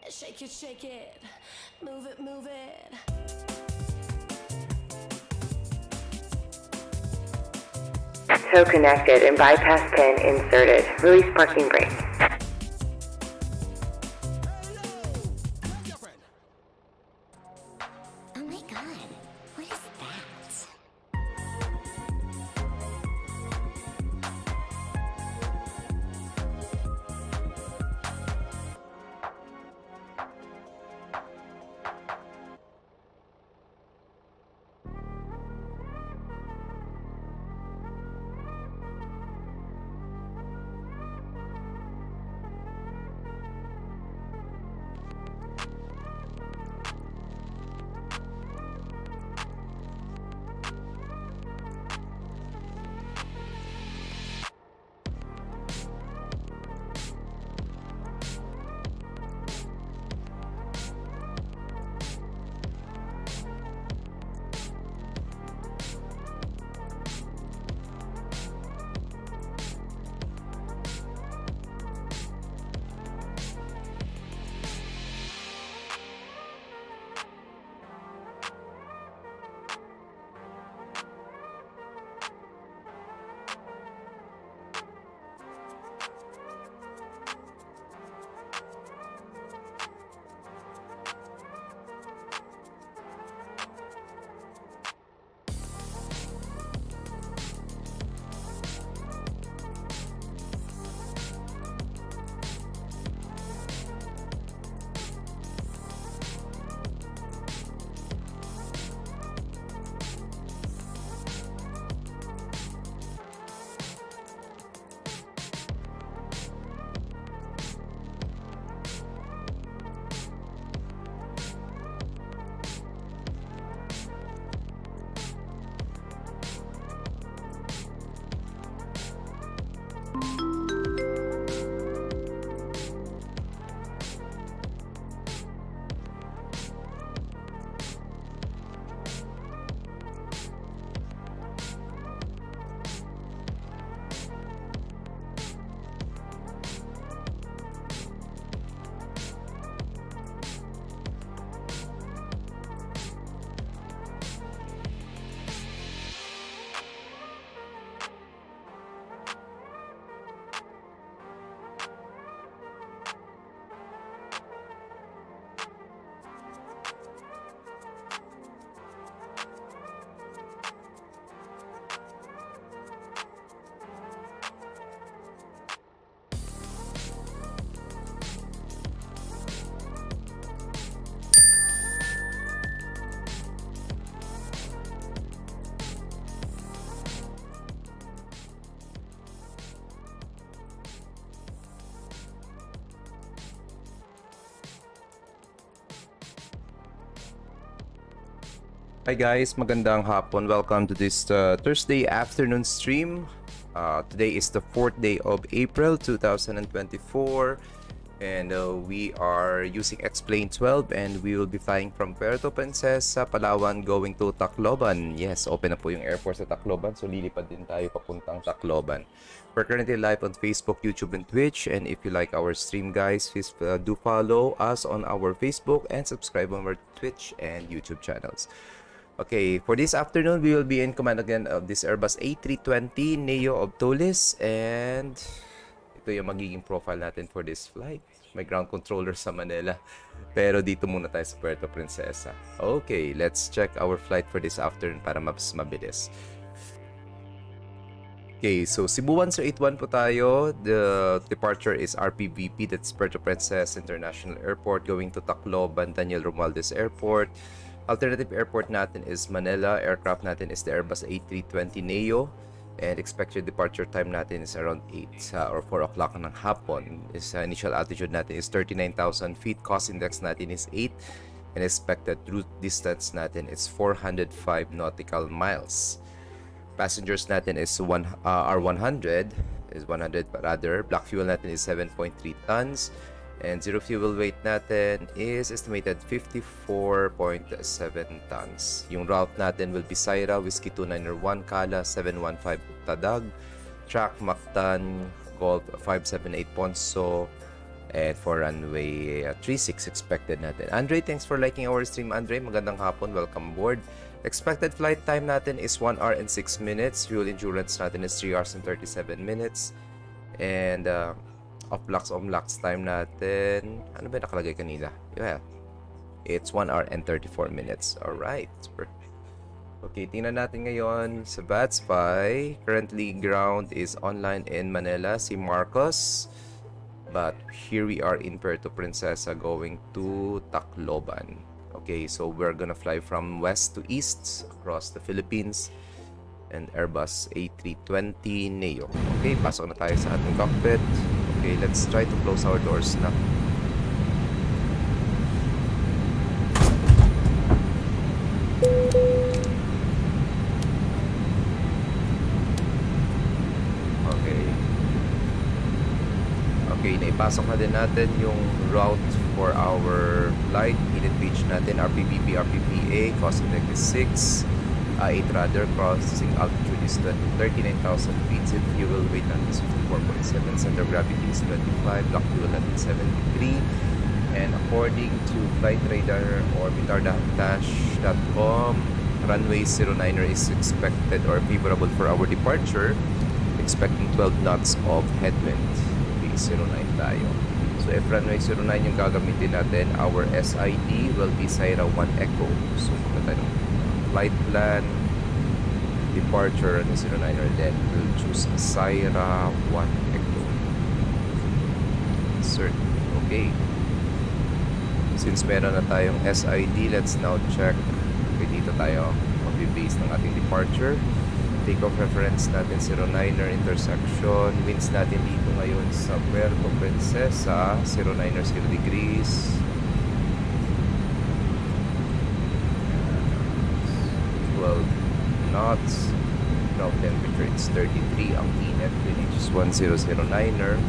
shake it, move it, move it. Toe connected and bypass pin inserted. Release parking brake. Oh my god, what is that? Hi guys, magandang hapon. Welcome to this Thursday afternoon stream. Today is the 4th day of April 2024 and we are using X-Plane 12 and we will be flying from Puerto Princesa, Palawan going to Tacloban. Yes, open na po yung airport sa Tacloban, so lilipad din tayo papuntang Tacloban. We're currently live on Facebook, YouTube, and Twitch, and if you like our stream guys, please do follow us on our Facebook and subscribe on our Twitch and YouTube channels. Okay, for this afternoon, we will be in command again of this Airbus A320 Neo of Tulis, and ito yung magiging profile natin for this flight. May ground controller sa Manila, pero dito muna tayo sa Puerto Princesa. Okay, let's check our flight for this afternoon para mas mabilis. Okay, so Cebu 1081 po tayo. The departure is RPVP, that's Puerto Princesa International Airport, going to Tacloban, Daniel Romualdez Airport. Alternative airport natin is Manila. Aircraft natin is the Airbus A320 Neo. And expected departure time natin is around 8 or 4 o'clock ng hapon. Initial altitude natin is 39,000 feet. Cost index natin is 8. And expected route distance natin is 405 nautical miles. Passengers natin is are 100. Black fuel natin is 7.3 tons. And zero fuel weight natin is estimated 54.7 tons. Yung route natin will be Saira, Whiskey 291, Kala, 715 Tadag, Track, Mactan, Golf 578 Ponso, And for runway 36 expected natin. Andre, thanks for liking our stream. Andre, magandang hapon. Welcome aboard. Expected flight time natin is 1 hour and 6 minutes. Fuel endurance natin is 3 hours and 37 minutes. And off-blocks, on-blocks time natin. Ano ba nakalagay kanina? Well, it's 1 hour and 34 minutes. Alright. Okay, tingnan natin ngayon sa VATSIM. Currently, ground is online in Manila. Si Marcos. But here we are in Puerto Princesa going to Tacloban. Okay, so we're gonna fly from west to east across the Philippines and Airbus A320 Neo. Okay, pasok na tayo sa ating cockpit. Okay, let's try to close our doors na. Okay, naipasok na din natin yung route for our flight. Init beach natin, RPPP, RPPA, cost index is 6. 8 rudder, crossing altitude is 39,000 feet. Fuel weight natin is 54.7. Center of gravity is 25. Block fuel natin 73. And according to flight radar or bitar-dash.com, runway 09er is expected or favorable for our departure. Expecting 12 knots of headwind. 09 tayo. So if runway 09 yung gagamitin natin, our SID will be Sierra 1 Echo. So kung tayo flight plan, departure, runway 09 or then we'll choose Sierra 1 Echo. Insert. Okay. Since meron na tayong SID, let's now check. Okay, dito tayo mag-base ng ating departure. Take-off reference natin 09er intersection. Winds natin dito ngayon sa Puerto Princesa 09er 0 degrees. 12 knots. Ground temperature it's 33. Ang init which is 1009er.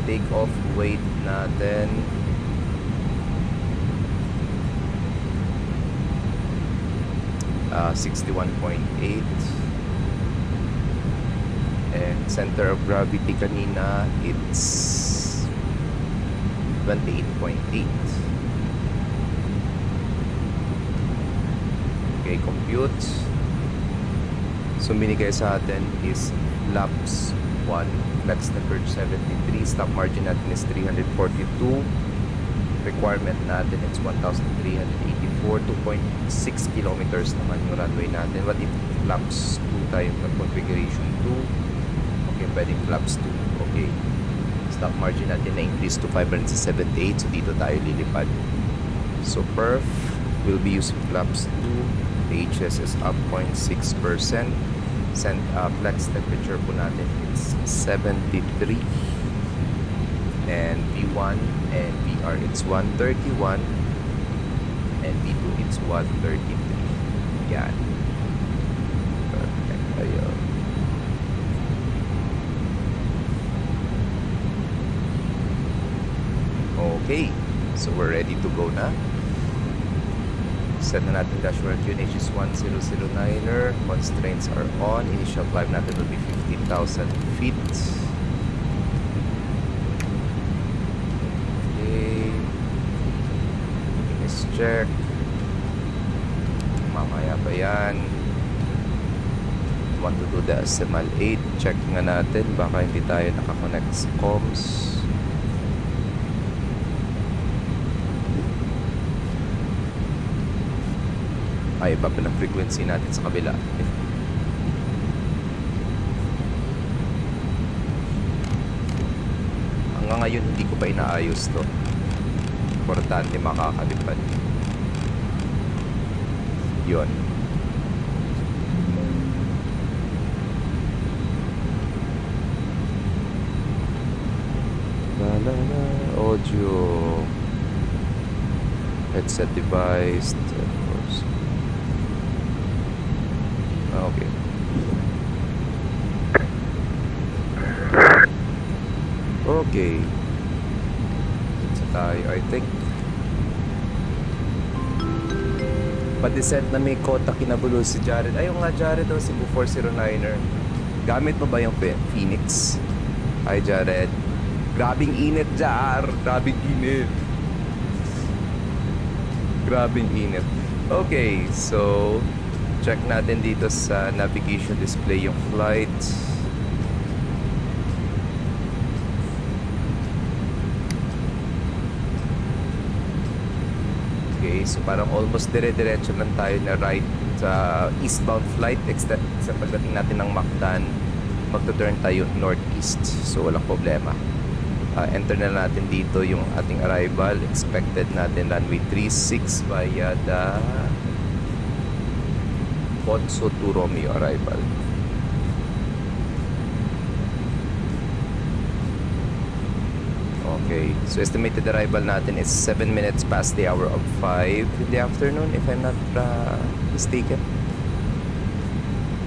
Take-off weight natin 61.8 and center of gravity kanina it's 28.8. Okay, compute. So binigay sa atin is flaps 1, flex temperature 73, stop margin natin is 342, requirement natin it's 1,384, 2.6 kilometers naman yung runway natin. What if flaps 2 tayo ng configuration 2? Okay, pwedeng flaps 2. Okay, stop margin natin na increase to 578, so dito tayo lilipad. So perf, we'll be using flaps 2. The HS is up 0.6%. Flex temperature po natin it's 73. And V1 and VR it's 131 and V2 it's 133. Yan. Perfect. Ayun. Okay. So we're ready to go na. Set na natin dashboard QNH is 1009er. Constraints are on. Initial climb natin will be 15,000 feet. Check. Mamaya pa yan. Want to do the decimal 8. Check nga natin. Baka hindi tayo nakakonect sa comms. Ay, iba pa ng frequency natin sa kabila. Hanggang ngayon, hindi ko pa inaayos to. Importante makakalipad. Yun. Audio. Headset device. Of course. Okay. Okay. Ito tayo, I think. Pa-descent na may kota kinabulo si Jared. Ayun nga, Jared daw, si 409er. Gamit mo ba yung Phoenix? Hi, Jared. Grabing init, Jar. Grabing init. Grabing init. Okay, so check natin dito sa navigation display yung flight. Okay, so parang almost dire-diretso lang tayo na right sa eastbound flight. Except sa pagdating natin ng Mactan, magto-turn tayo northeast. So walang problema. Enter na natin dito yung ating arrival. Expected natin runway 36 via the Ponso to Romeo arrival. Okay, so estimated arrival natin is 7 minutes past the hour of 5 in the afternoon, if I'm not mistaken.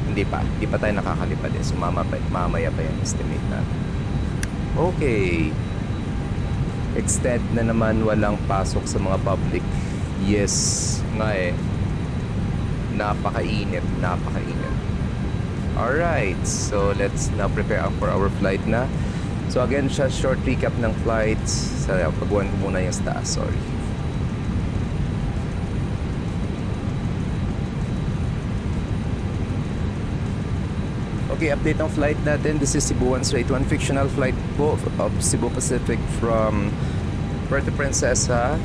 Hindi pa tayo nakakalipad eh. So mamaya pa yung estimate natin. Okay. Extend na naman, walang pasok sa mga public. Yes nga eh. Napakainit. Alright, so let's now prepare for our flight na. So again, short recap ng flights. Pagbuhan ko muna yung taas, sorry. Okay, update ng flight natin. This is Cebuan Straight 1 fictional flight po of Cebu Pacific from Puerto Princesa,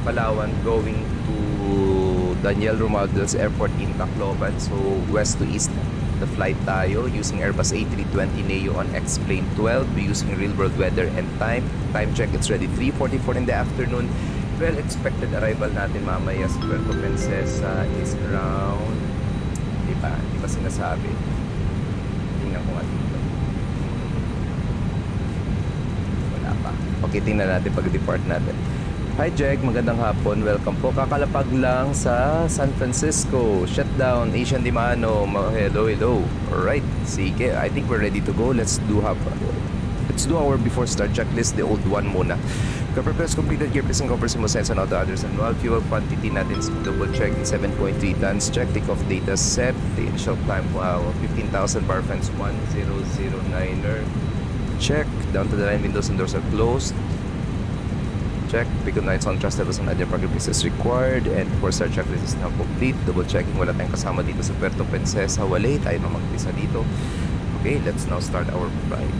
Palawan, going to Daniel Romualdez Airport in Tacloban. So west to east the flight tayo using Airbus A320neo on X-Plane 12 using real world weather and time. Time check, it's ready 3:44 in the afternoon. Well, expected arrival natin mamaya sa Puerto Princesa is around, di ba sinasabi? Tingnan ko nga dito. Wala pa. Okay, tingnan natin pag-depart natin. Hi Jeg, magandang hapon. Welcome po. Kakalapag lang sa San Francisco. Shutdown, Asian Dimano. Hello. Alright, sige. I think we're ready to go. Let's do our before start checklist, the old one muna. Cover press completed, gear pressing covers mo sense on all the others and while fuel quantity natin is double check in 7.3 tons. Check takeoff data set. The initial climb 15,000 bar fence 1009er. Check. Down to the line, windows and doors are closed. Check. Beacon lights on, trust levels on other parking places required. And before start checklist is now complete. Double checking, wala tayong kasama dito sa Puerto Princesa. Wala tayo na mag-visa dito. Okay, let's now start our flight.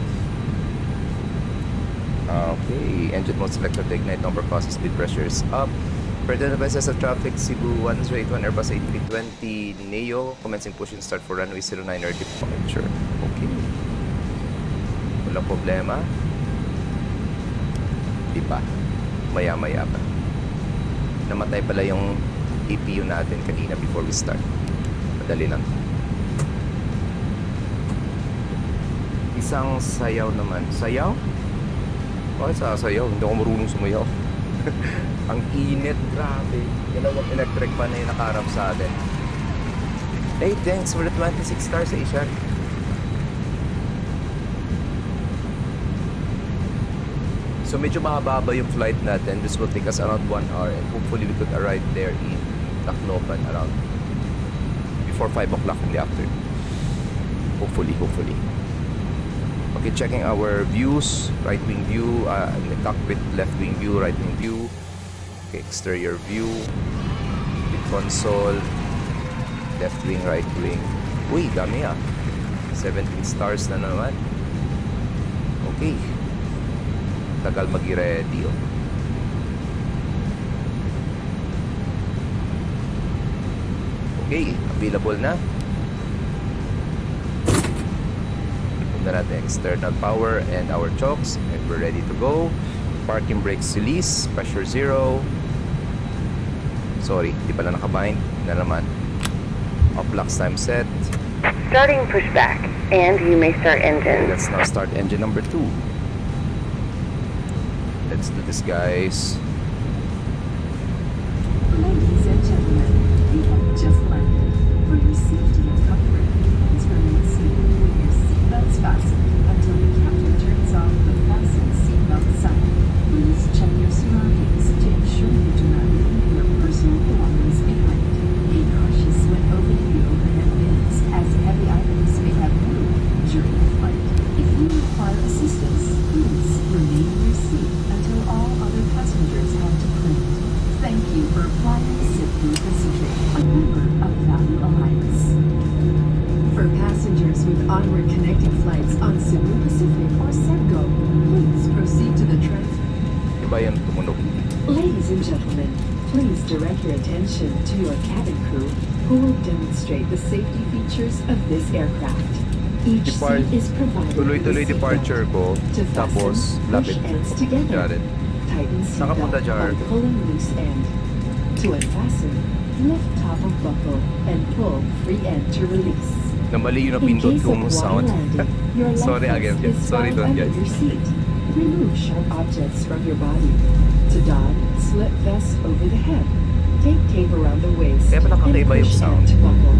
Okay, engine mode selected to ignite, number process, speed pressure is up. Puerto Princesa traffic, Cebu 181 Airbus A320 Neo. Commencing push and start for runway 09er departure. Okay. Walang problema. Di ba? Maya-maya pa. Namatay pala yung APU natin kanina before we start. Madali lang. Isang sayaw naman. Sayaw? Bakit sasayaw? Hindi ako marunong sumayaw. Ang init, grabe. Dalawang electric fan na yung nakaharap sa atin. Hey, thanks for the 26 stars, Asia. So medyo mahaba yung flight natin. This will take us around 1 hour and hopefully we could arrive there in Tacloban around before 5 o'clock in the afternoon. Hopefully. Okay, checking our views. Right wing view, in the cockpit, left wing view, right wing view. Okay, exterior view. With console. Left wing, right wing. Uy, dami 17 stars na naman. Okay. Tagal mag-ready Okay, available na. Na natin external power and our chokes and we're ready to go. Parking brakes release, pressure 0. Sorry, di pala nakabind na naman. Off locks time set. Starting pushback, and you may start engine. Let's now start engine number 2. Let's do this, guys. Ladies and gentlemen, we have just landed. For your safety and comfort, please remain seated with your seatbelts fastened until the captain turns off the fasten seatbelt sign. Please check your surroundings to ensure you do not leave your personal belongings behind. Be cautious when opening the overhead bins, as heavy items may have moved during the flight. If you require assistance, please remain flights on Cebu Pacific or Sergo, please proceed to the transfer. Iba yung tumunog. Ladies and gentlemen, please direct your attention to your cabin crew who will demonstrate the safety features of this aircraft. Each seat is provided Tuloy-tuloy with a departure ko. seatbelt. To Tapos, fasten, lapit. push ends together. Jared. Tighten Saan ka punta, seatbelt Jar? by pulling loose end. To unfasten, lift top of buckle and pull free end to release. Namali yun ang In pindot case of kong water sound. landing, your life Sorry again. vest is Sorry found doon, under guys. your seat. Remove sharp objects from your body. To don, slip vest over the head. Take tape around the waist Kaya pala and kakaiba yung push sound. end to buckle.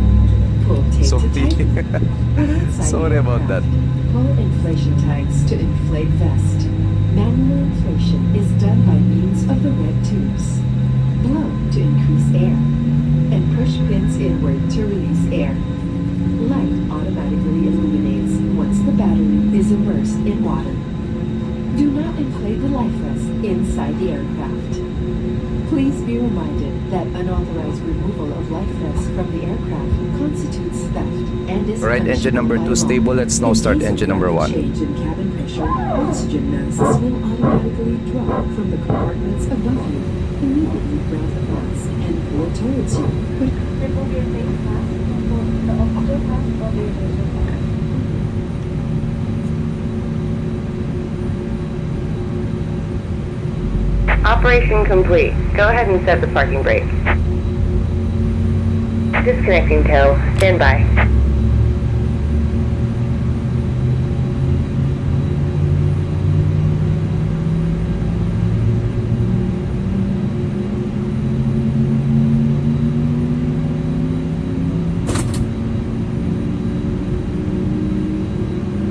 Pull tape Sorry. to tighten. When outside Sorry the about that. aircraft, pull inflation tags to inflate vest. Manual inflation is done by means of the red tubes. Blow to increase air. And push pins inward to release air. Light automatically illuminates once the battery is immersed in water. Do not inflate the life vest inside the aircraft. Please be reminded that unauthorized removal of life vests from the aircraft constitutes theft and is Alright, engine number punishable 2 by law. stable. Let's now In start case of engine number rapid 1. Change in cabin pressure, oxygen masks will automatically drop from the compartments above you. Immediately grab the mask and pull towards you. Operation complete. Go ahead and set the parking brake. Disconnecting tow. Stand by.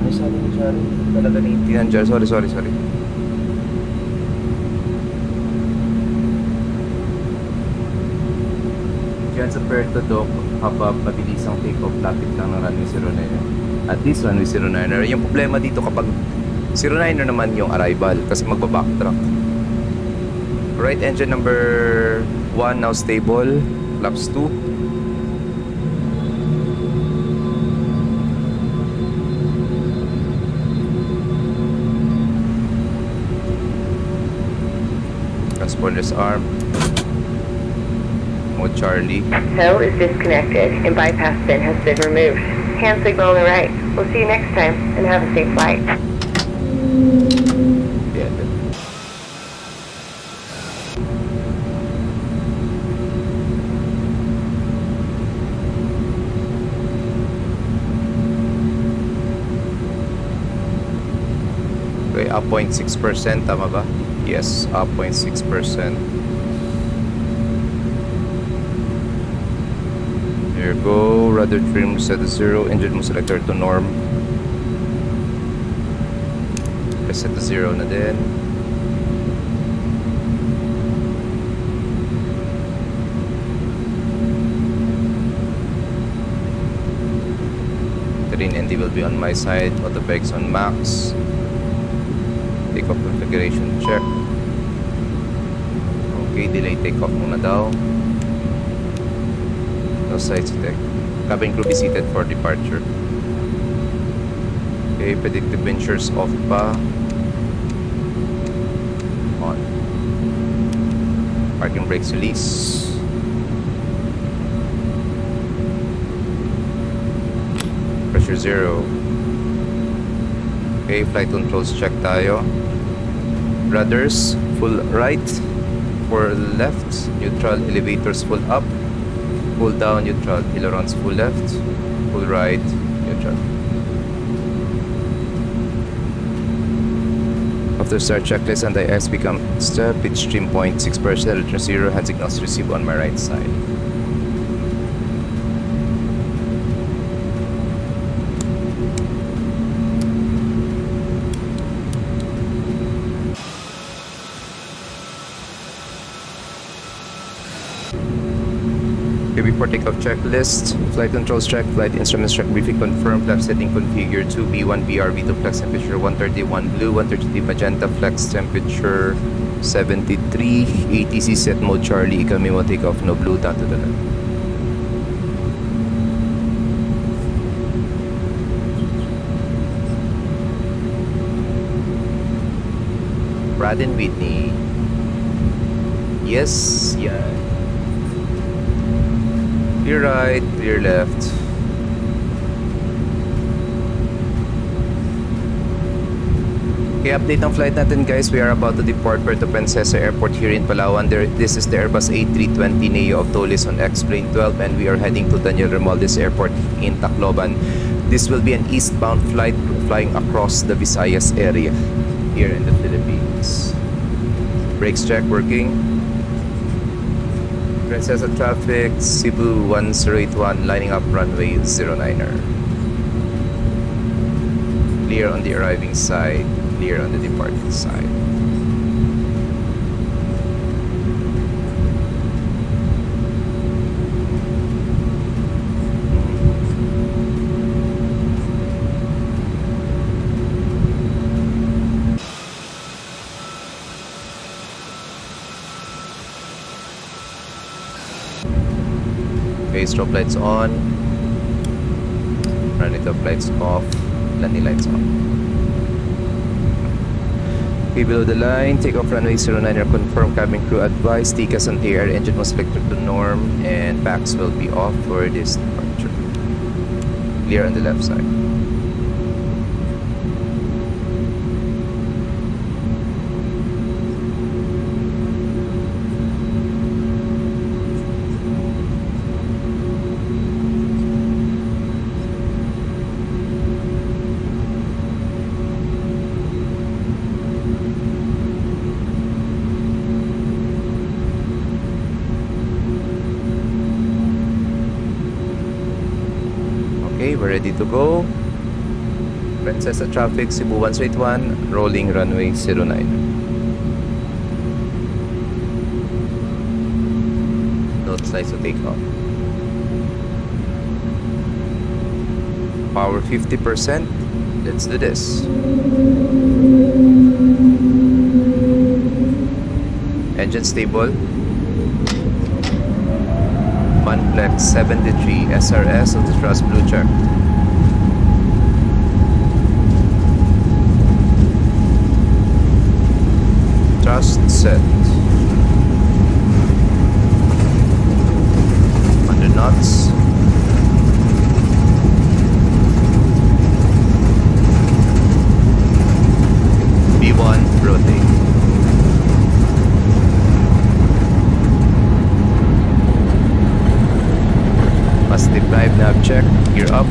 Ano sabi ni Jared? Talaga naiintindihan, Jared. Sorry. Diyan sa Puerto Dock, habang mabilisang take-off, lapit lang ng runway 09. At least runway 09. Yung problema dito kapag 09 naman yung arrival kasi magbabacktrack. Right, engine number 1 now stable. Flaps 2. Transponders arm. Mode Charlie. Tow is disconnected and bypass pin has been removed. Hand signal on the right. We'll see you next time and have a safe flight. Yeah. Okay, up 0.6%, tama ba? Yes, up 0.6%. There you go. Rudder trim set to 0. Engine mo selector to norm. Set to 0 na din. Terrain ND will be on my side. Auto brakes on max. Takeoff configuration check. Okay, delay takeoff muna daw. No sides detect. Cabin crew be seated for departure. Okay, predictive ventures off pa. On. Parking brakes release. Pressure 0. Okay, flight controls check tayo. Rudders full right, for left, neutral, elevators full up, full down, neutral, ailerons full left, full right, neutral. After start checklist and IS become step, pitch trim 0.6%, return 0, hand signals received on my right side. Okay, before takeoff checklist, flight controls check, flight instruments check, briefing confirmed, flap setting configure 2B1 BRV2 flex temperature 131 blue, 133 magenta, flex temperature 73, ATC set mode Charlie, economy mode takeoff, no blue, down to the left. Pat and Whitney. Yes, yeah. Clear right, clear left. Okay, update ng flight natin guys. We are about to depart Puerto Princesa Airport here in Palawan. This is the Airbus A320neo of Tolis on X-Plane 12 and we are heading to Daniel Romualdez Airport in Tacloban. This will be an eastbound flight flying across the Visayas area here in the Philippines. Brakes check, working. Princesa traffic, Cebu 1081 lining up runway 09er. Clear on the arriving side. Clear on the departing side. Okay, strobe lights on. Running the lights off. Landing lights on. Okay, below the line, take off runway 09er, confirm cabin crew advised, TCAS and air engine was selected to norm, and backs will be off for this departure. Clear on the left side. Okay, we're ready to go. Princesa traffic, Cebu 181, rolling runway 09. Note slides to take off. Power 50%. Let's do this. Engine stable. Manflex 73 SRS of the thrust blue check. Thrust set. 100 knots. B1 rotate. Positive 5 nav check, gear up.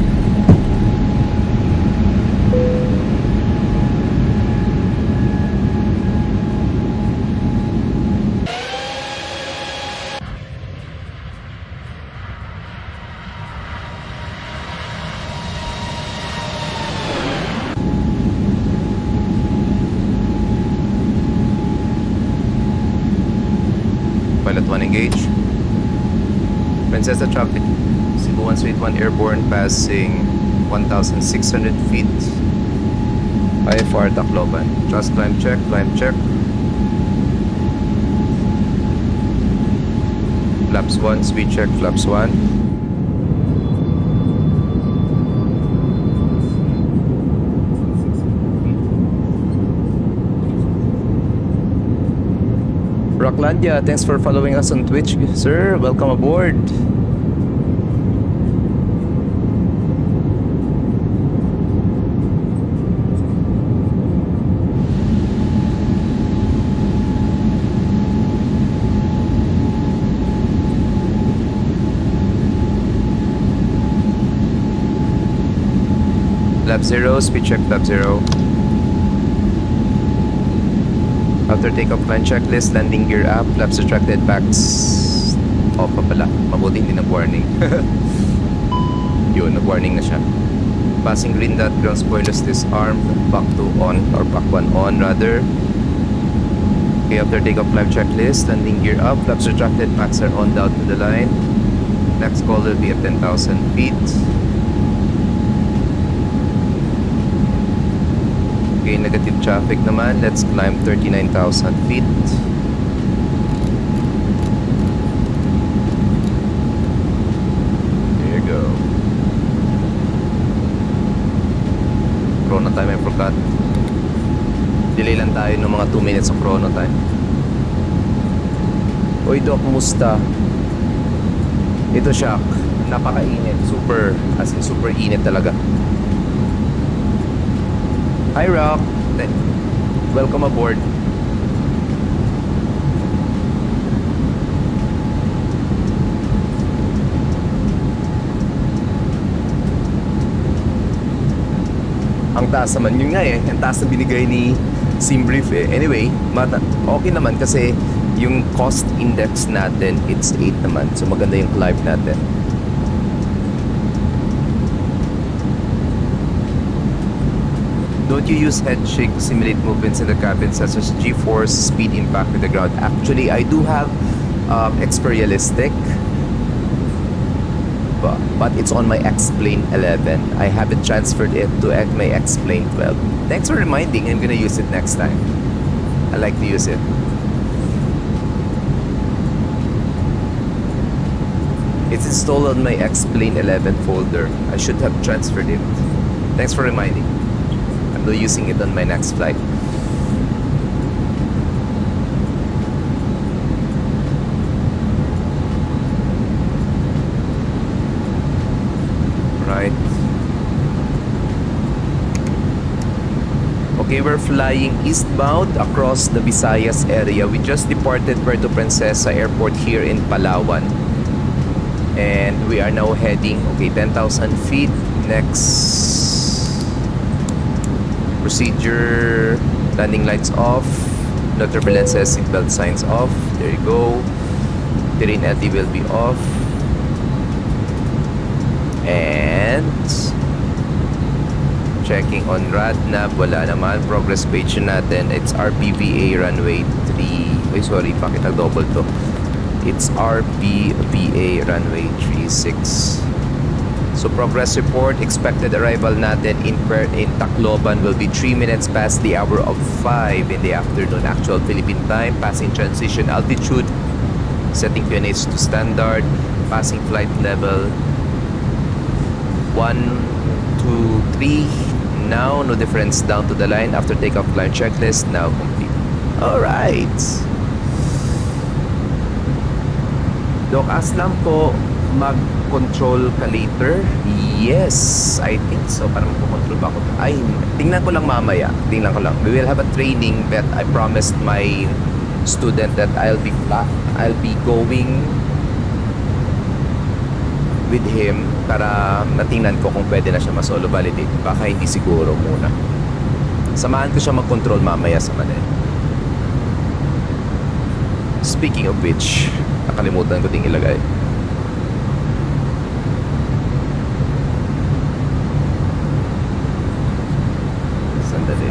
Pilot 1 engage. Princesa traffic. Cebu 181 airborne passing 1,600 feet. IFR Tacloban. Thrust climb check, climb check. Flaps 1, speed check, flaps 1. Rocklandia, thanks for following us on Twitch, sir. Welcome aboard. Lap 0, speed check, lap 0. After takeoff, climb checklist, landing gear up, flaps retracted, backs off pa pala. Mabuti hindi nag-warning. Yun, nag-warning na siya. Passing green dot, ground spoilers disarmed, back to on, or back 1 on rather. Okay, after takeoff, climb checklist, landing gear up, flaps retracted, backs are on down to the line. Next call will be at 10,000 feet. Okay, negative traffic naman. Let's climb 39,000 feet. There you go. Corona time, I forgot. Delay lang tayo ng mga 2 minutes of chrono time. Uy, Doc, musta? Ito, Shaq. Napakainit. Super, as in super init talaga. Hi, Rock. Welcome aboard. Ang taas naman yun nga eh. Ang taas na binigay ni Simbrief eh. Anyway, okay naman kasi yung cost index natin, it's 8 naman. So maganda yung climb natin. Don't you use head shake to simulate movements in the cabin such as G-force, speed, impact with the ground? Actually, I do have Experialistic. But it's on my X-Plane 11. I haven't transferred it to my X-Plane 12. Thanks for reminding. I'm gonna use it next time. I like to use it. It's installed on my X-Plane 11 folder. I should have transferred it. Thanks for reminding. I'm not using it on my next flight. Right. Okay, we're flying eastbound across the Visayas area. We just departed Puerto Princesa Airport here in Palawan. And we are now heading, okay, 10,000 feet. Next procedure, landing lights off, no turbulences, seatbelt signs off. There you go. Terrain LT will be off. And checking on RadNav, wala naman. Progress page natin, it's RPVA runway 3. Ay, sorry, bakit nag-double to? It's RPVA runway 36. So progress report, expected arrival natin in Tacloban will be 3 minutes past the hour of 5 in the afternoon. Actual Philippine time, passing transition altitude, setting QNH to standard, passing flight level 1, 2, 3. Now, no difference down to the line. After takeoff, climb checklist now complete. Alright. Doc, as lang po mag-control ka later? Yes, I think so. Para mag-control ba ako? Ay, tingnan ko lang mamaya. Tingnan ko lang. We will have a training that I promised my student that I'll be going with him para matingnan ko kung pwede na siya ma-solo validate. Baka hindi siguro muna. Samahan ko siya mag-control mamaya sa Manila. Speaking of which, nakalimutan ko ding ilagay. Sandali.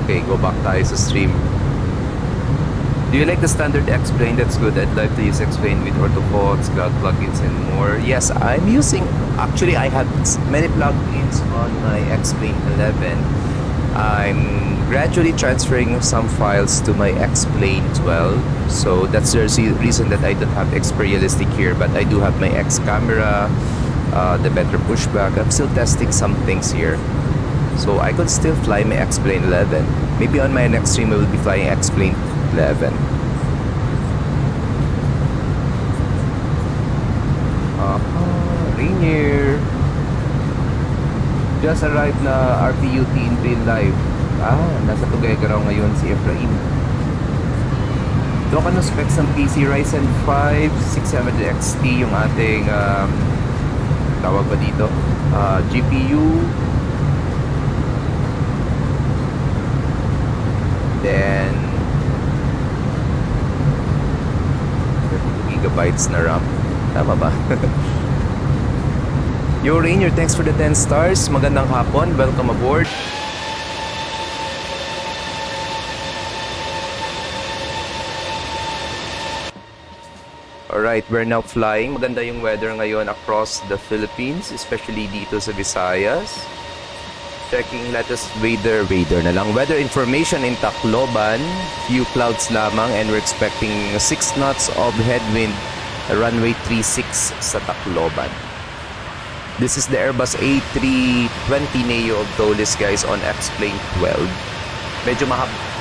Okay, go back tayo sa stream. Do you like the standard X-Plane? That's good. I'd like to use X-Plane with orthopods, cloud plugins, and more. Yes, I'm using... Actually, I have many plugins on my X-Plane 11. I'm gradually transferring some files to my X-Plane 12. So that's the reason that I don't have Experialistic here. But I do have my X camera, the better pushback. I'm still testing some things here. So I could still fly my X-Plane 11. Maybe on my next stream I will be flying X-Plane 11. Rainier. just arrived na RPUT in real life. Nasa Tuguegarao ngayon si Efraim. Doon ka ng specs ng PC Ryzen 5 600 XT yung ating tawag ba dito? GPU. Then 32 gigabytes na RAM. Tama ba? Yo Rainier, thanks for the 10 stars. Magandang hapon. Welcome aboard. Alright, we're now flying. Maganda yung weather ngayon across the Philippines, especially dito sa Visayas. Checking latest weather na lang. Weather information in Tacloban. Few clouds lamang and we're expecting 6 knots of headwind. Runway 36 sa Tacloban. This is the Airbus A320 Neo of Dulles guys on X-Plane 12. Medyo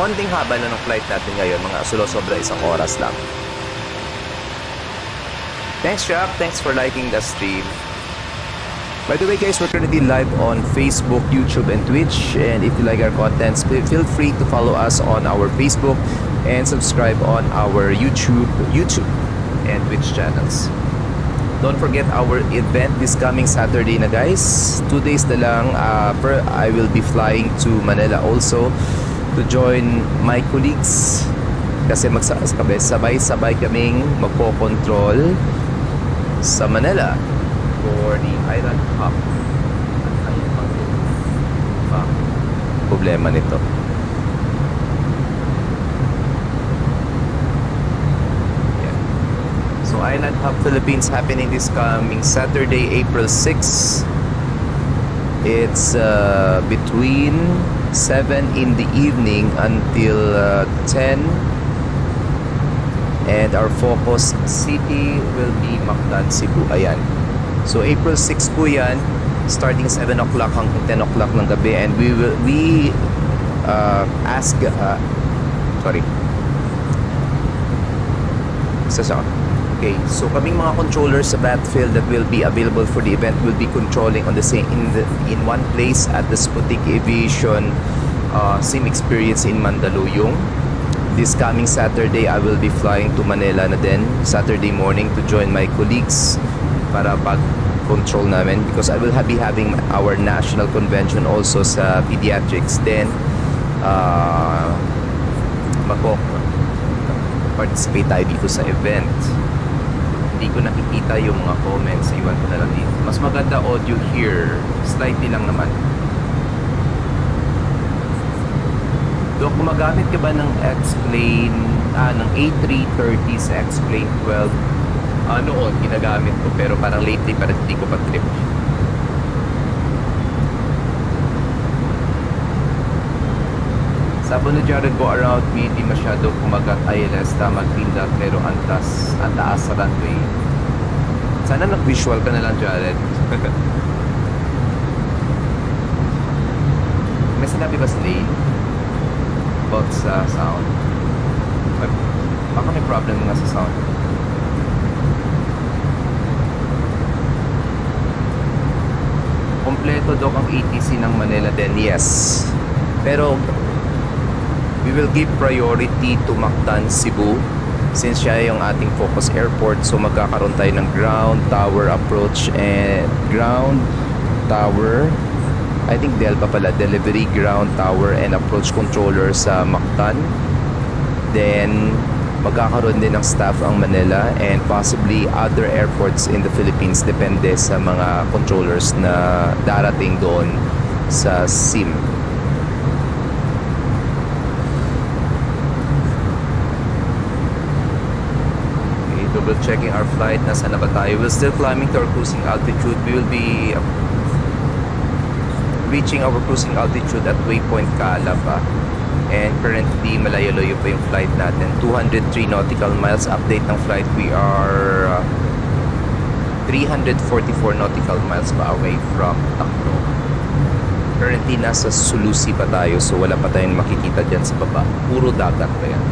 konting haba na ng flight natin ngayon. Mga sobra isang oras lang. Thanks, Shaq. Thanks for liking the stream. By the way, guys, we're currently live on Facebook, YouTube, and Twitch. And if you like our contents, feel free to follow us on our Facebook and subscribe on our YouTube and Twitch channels. Don't forget our event this coming Saturday na, guys. 2 days na lang. I will be flying to Manila also to join my colleagues. Kasi sabay-sabay kaming magpo-control sa Manila for the island hop. Problema nito. Yeah. So Island Hop Philippines happening this coming Saturday, April 6. It's between 7 in the evening until 10. And our focus city will be Mactan, Cebu. Ayan. So April 6 po yan, starting 7 o'clock hanggang 10 o'clock ng gabi. And we ask, sorry. Okay, so kaming mga controllers sa battlefield that will be available for the event will be controlling on the same in one place at the Sputnik Aviation Sim Experience in Mandaluyong. This coming Saturday, I will be flying to Manila na din, Saturday morning to join my colleagues para pag-control namin because I will be having our national convention also sa pediatrics. Then, participate tayo dito sa event. Hindi ko nakikita yung mga comments. Iwan ko na lang dito. Mas maganda audio here. Slightly lang naman. Dok, gumagamit ka ba ng X-Plane, ng A330 sa X-Plane 12? Noon, ginagamit ko, pero parang lately, parang hindi ko pa trip. Sabi ni Jared, go around me, hindi masyado kumagat ILS, tamag pindot, pero ang taas sa runway. Sana nag-visual ka na lang, Jared. May sinabi ba si Lane about sa sound? Baka may problem nga sa sound. Kompleto daw ang ATC ng Manila din, yes. Pero we will give priority to Mactan, Cebu since siya yung ating focus airport. So magkakaroon tayo ng ground tower approach and ground tower, I think DEL pa pala, delivery, ground tower, and approach controller sa Mactan. Then, magkakaroon din ng staff ang Manila and possibly other airports in the Philippines depende sa mga controllers na darating doon sa SIM. Okay, double checking our flight. Nasaan na ba tayo? We're still climbing to our cruising altitude. We will be reaching our cruising altitude at waypoint Calaba, and currently malayo-layo pa yung flight natin, 203 nautical miles. Update ng flight, we are 344 nautical miles pa away from Tacloban. Currently nasa Sulusi pa tayo, so wala pa tayong makikita dyan sa baba, puro dagat pa yan.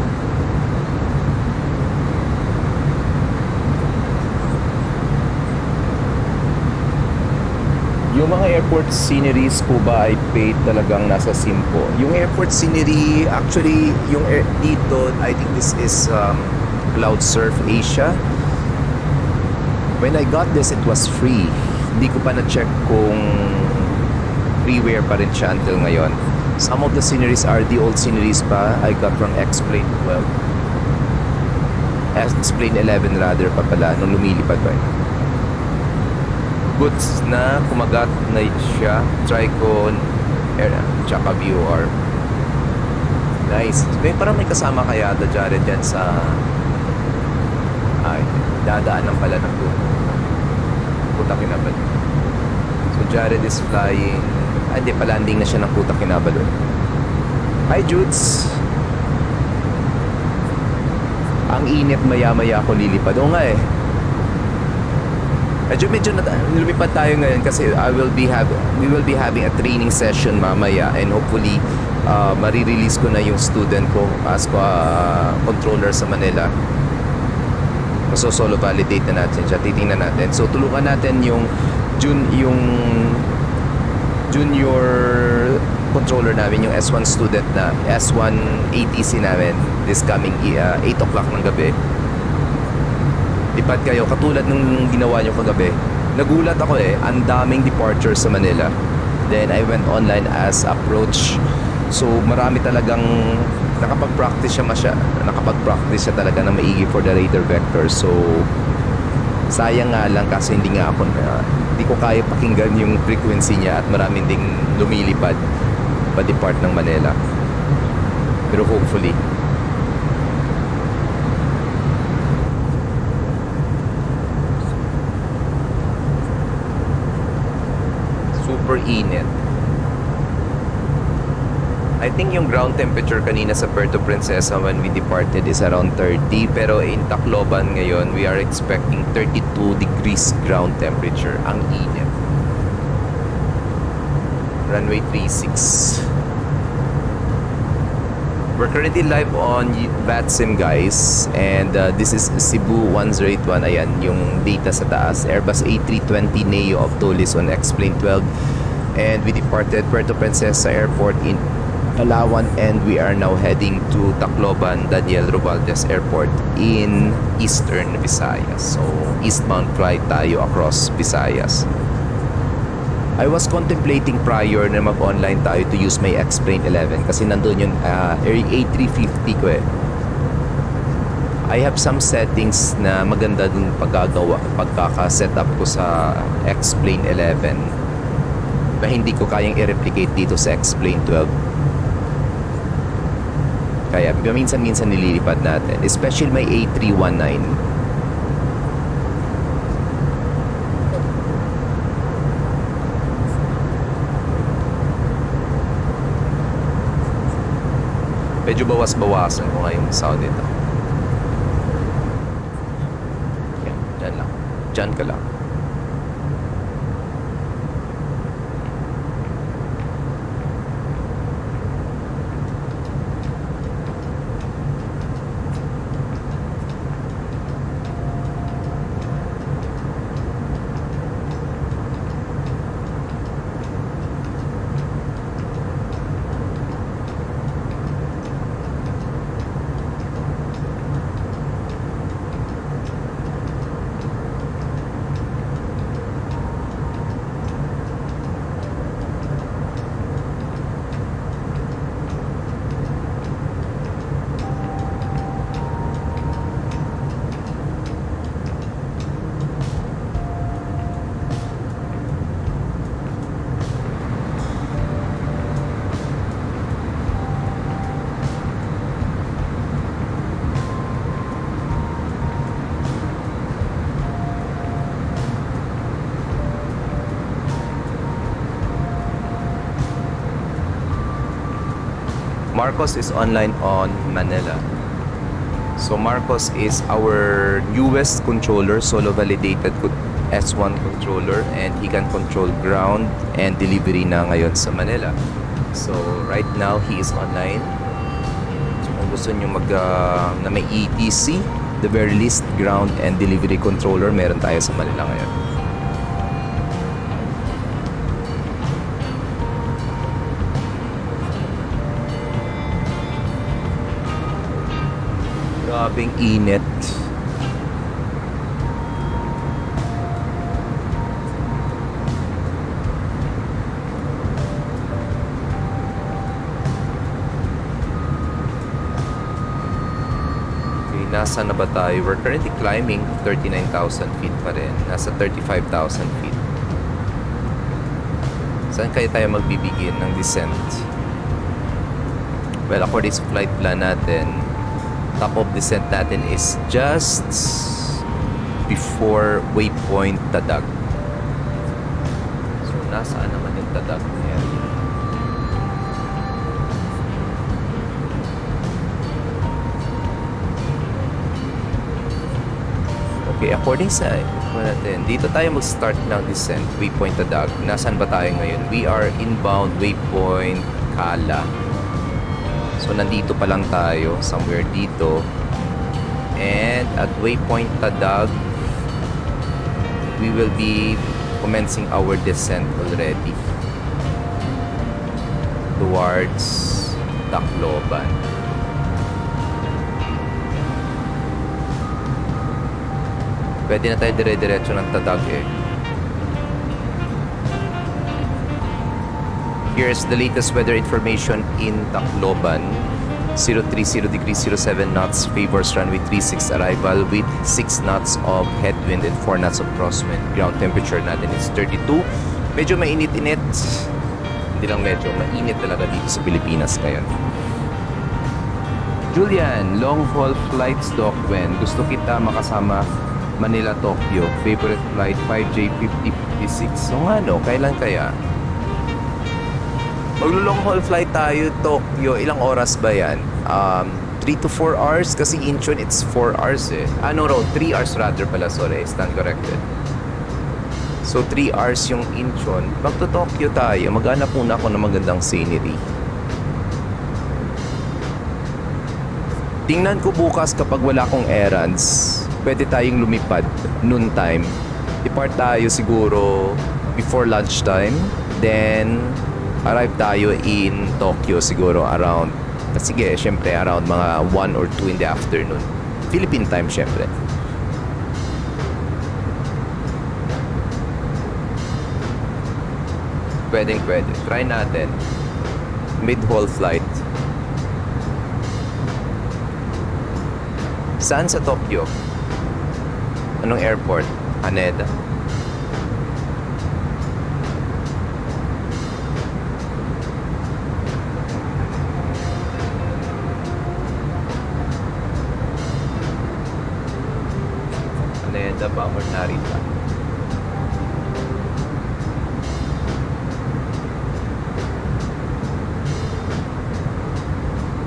Yo Yung mga airport sceneries po ba ay paid talagang nasa SIM po? Yung airport scenery, actually, dito, I think this is Cloud Surf Asia. When I got this, it was free. Hindi ko pa na-check kung freeware pa rin siya until ngayon. Some of the sceneries are the old sceneries pa I got from X-Plane 12. X-Plane 11 rather pa pala, nung lumilipad pa. Goods na kumagat na siya. Tricon, tsaka VR. Nice. Parang may kasama kaya da Jared dyan sa dadaanan pala ng Puta Kinabalu. So Jared is flying. Hindi, palanding na siya ng Puta Kinabalu. Hi Judes! Ang init, maya-maya ako lilipad. Oo nga eh. Medyo lumipad tayo ngayon kasi we will be having a training session mamaya, and hopefully marirelease ko na yung student ko as controller sa Manila. Solo validate na natin siya, titingnan natin. So tulungan natin yung junior controller namin, yung S1 student na S1 ATC namin this coming 8 o'clock ng gabi. Lipad kayo katulad nung ginawa nyo kagabi. Nagulat ako ang daming departures sa Manila. Then I went online as approach. So marami talagang nakapag-practice siya talaga na maigi for the radar vector. So sayang nga lang kasi hindi ko kaya pakinggan yung frequency niya at maraming ding lumilipad pa depart ng Manila. Pero hopefully super init. I think yung ground temperature kanina sa Puerto Princesa when we departed is around 30, pero in Tacloban ngayon we are expecting 32 degrees ground temperature. Ang init. Runway 36. We're currently live on VATSIM guys, and this is Cebu 1081. Ayan yung data sa taas. Airbus A320 Neo of Tolis on X-Plane 12, and we departed Puerto Princesa Airport in Palawan, and we are now heading to Tacloban Daniel Romualdez Airport in Eastern Visayas. So eastbound flight tayo across Visayas. I was contemplating prior na mag-online tayo to use my X-Plane 11 kasi nandun yung A350 ko I have some settings na maganda dun pagkaka-setup ko sa X-Plane 11 na hindi ko kayang i-replicate dito sa X-Plane 12. Kaya minsan-minsan nililipad natin, especially may A319. Medyo bawas-bawasan ko nga yung sound nito. Yan, dyan lang. Dyan ka lang. Marcos is online on Manila. So Marcos is our newest controller, solo validated S1 controller, and he can control ground and delivery na ngayon sa Manila. So right now he is online. So kung gusto nyo na may ETC, the very least ground and delivery controller, meron tayo sa Manila ngayon. Grabing init. Okay, nasa na ba tayo? We're currently climbing 39,000 feet pa rin. Nasa 35,000 feet. Saan kaya tayo magbibigin ng descent? Well, according sa flight plan natin, top of descent natin is just before waypoint Tadag. So, nasaan naman yung Tadag area? Okay, according sa natin, dito tayo mag-start ng descent, waypoint Tadag. Nasaan ba tayo ngayon? We are inbound waypoint Kala. So, nandito pa lang tayo, somewhere dito. And at waypoint Tadag, we will be commencing our descent already towards Tacloban. Pwede na tayo dire-diretso ng Tadag eh. Here's the latest weather information in Tacloban. 030 degrees 07 knots favors runway 36 arrival with 6 knots of headwind and 4 knots of crosswind. Ground temperature natin is 32. Medyo mainit-init. Hindi lang medyo, mainit talaga dito sa Pilipinas ngayon. Julian, long haul flights doc when gusto kita makasama Manila, Tokyo. Favorite flight 5J5056. So nga no, kailan kaya? Maglo-long haul flight tayo, Tokyo. Ilang oras ba yan? 3 to 4 hours? Kasi Incheon, it's 4 hours eh. Ano raw? 3 hours rather pala. Sorry, I stand corrected. So, 3 hours yung Incheon. Pag to Tokyo tayo, maghanap muna ako ng magandang scenery. Tingnan ko bukas kapag wala akong errands. Pwede tayong lumipad noon time. Depart tayo siguro before lunchtime. Then, arrive tayo in Tokyo siguro around, sige, syempre around mga 1 or 2 in the afternoon. Philippine time, syempre. Pwede. Try natin. Mid-haul flight. Saan sa Tokyo? Anong airport? Haneda. Haneda ba or Narita?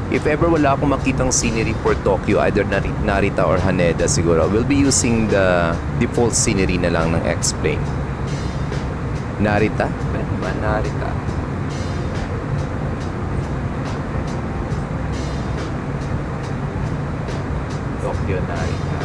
If ever wala akong makitang scenery for Tokyo, either Narita or Haneda siguro, we'll be using the default scenery na lang ng X-Plane. Narita? Pwede ba Narita? Tokyo, Narita.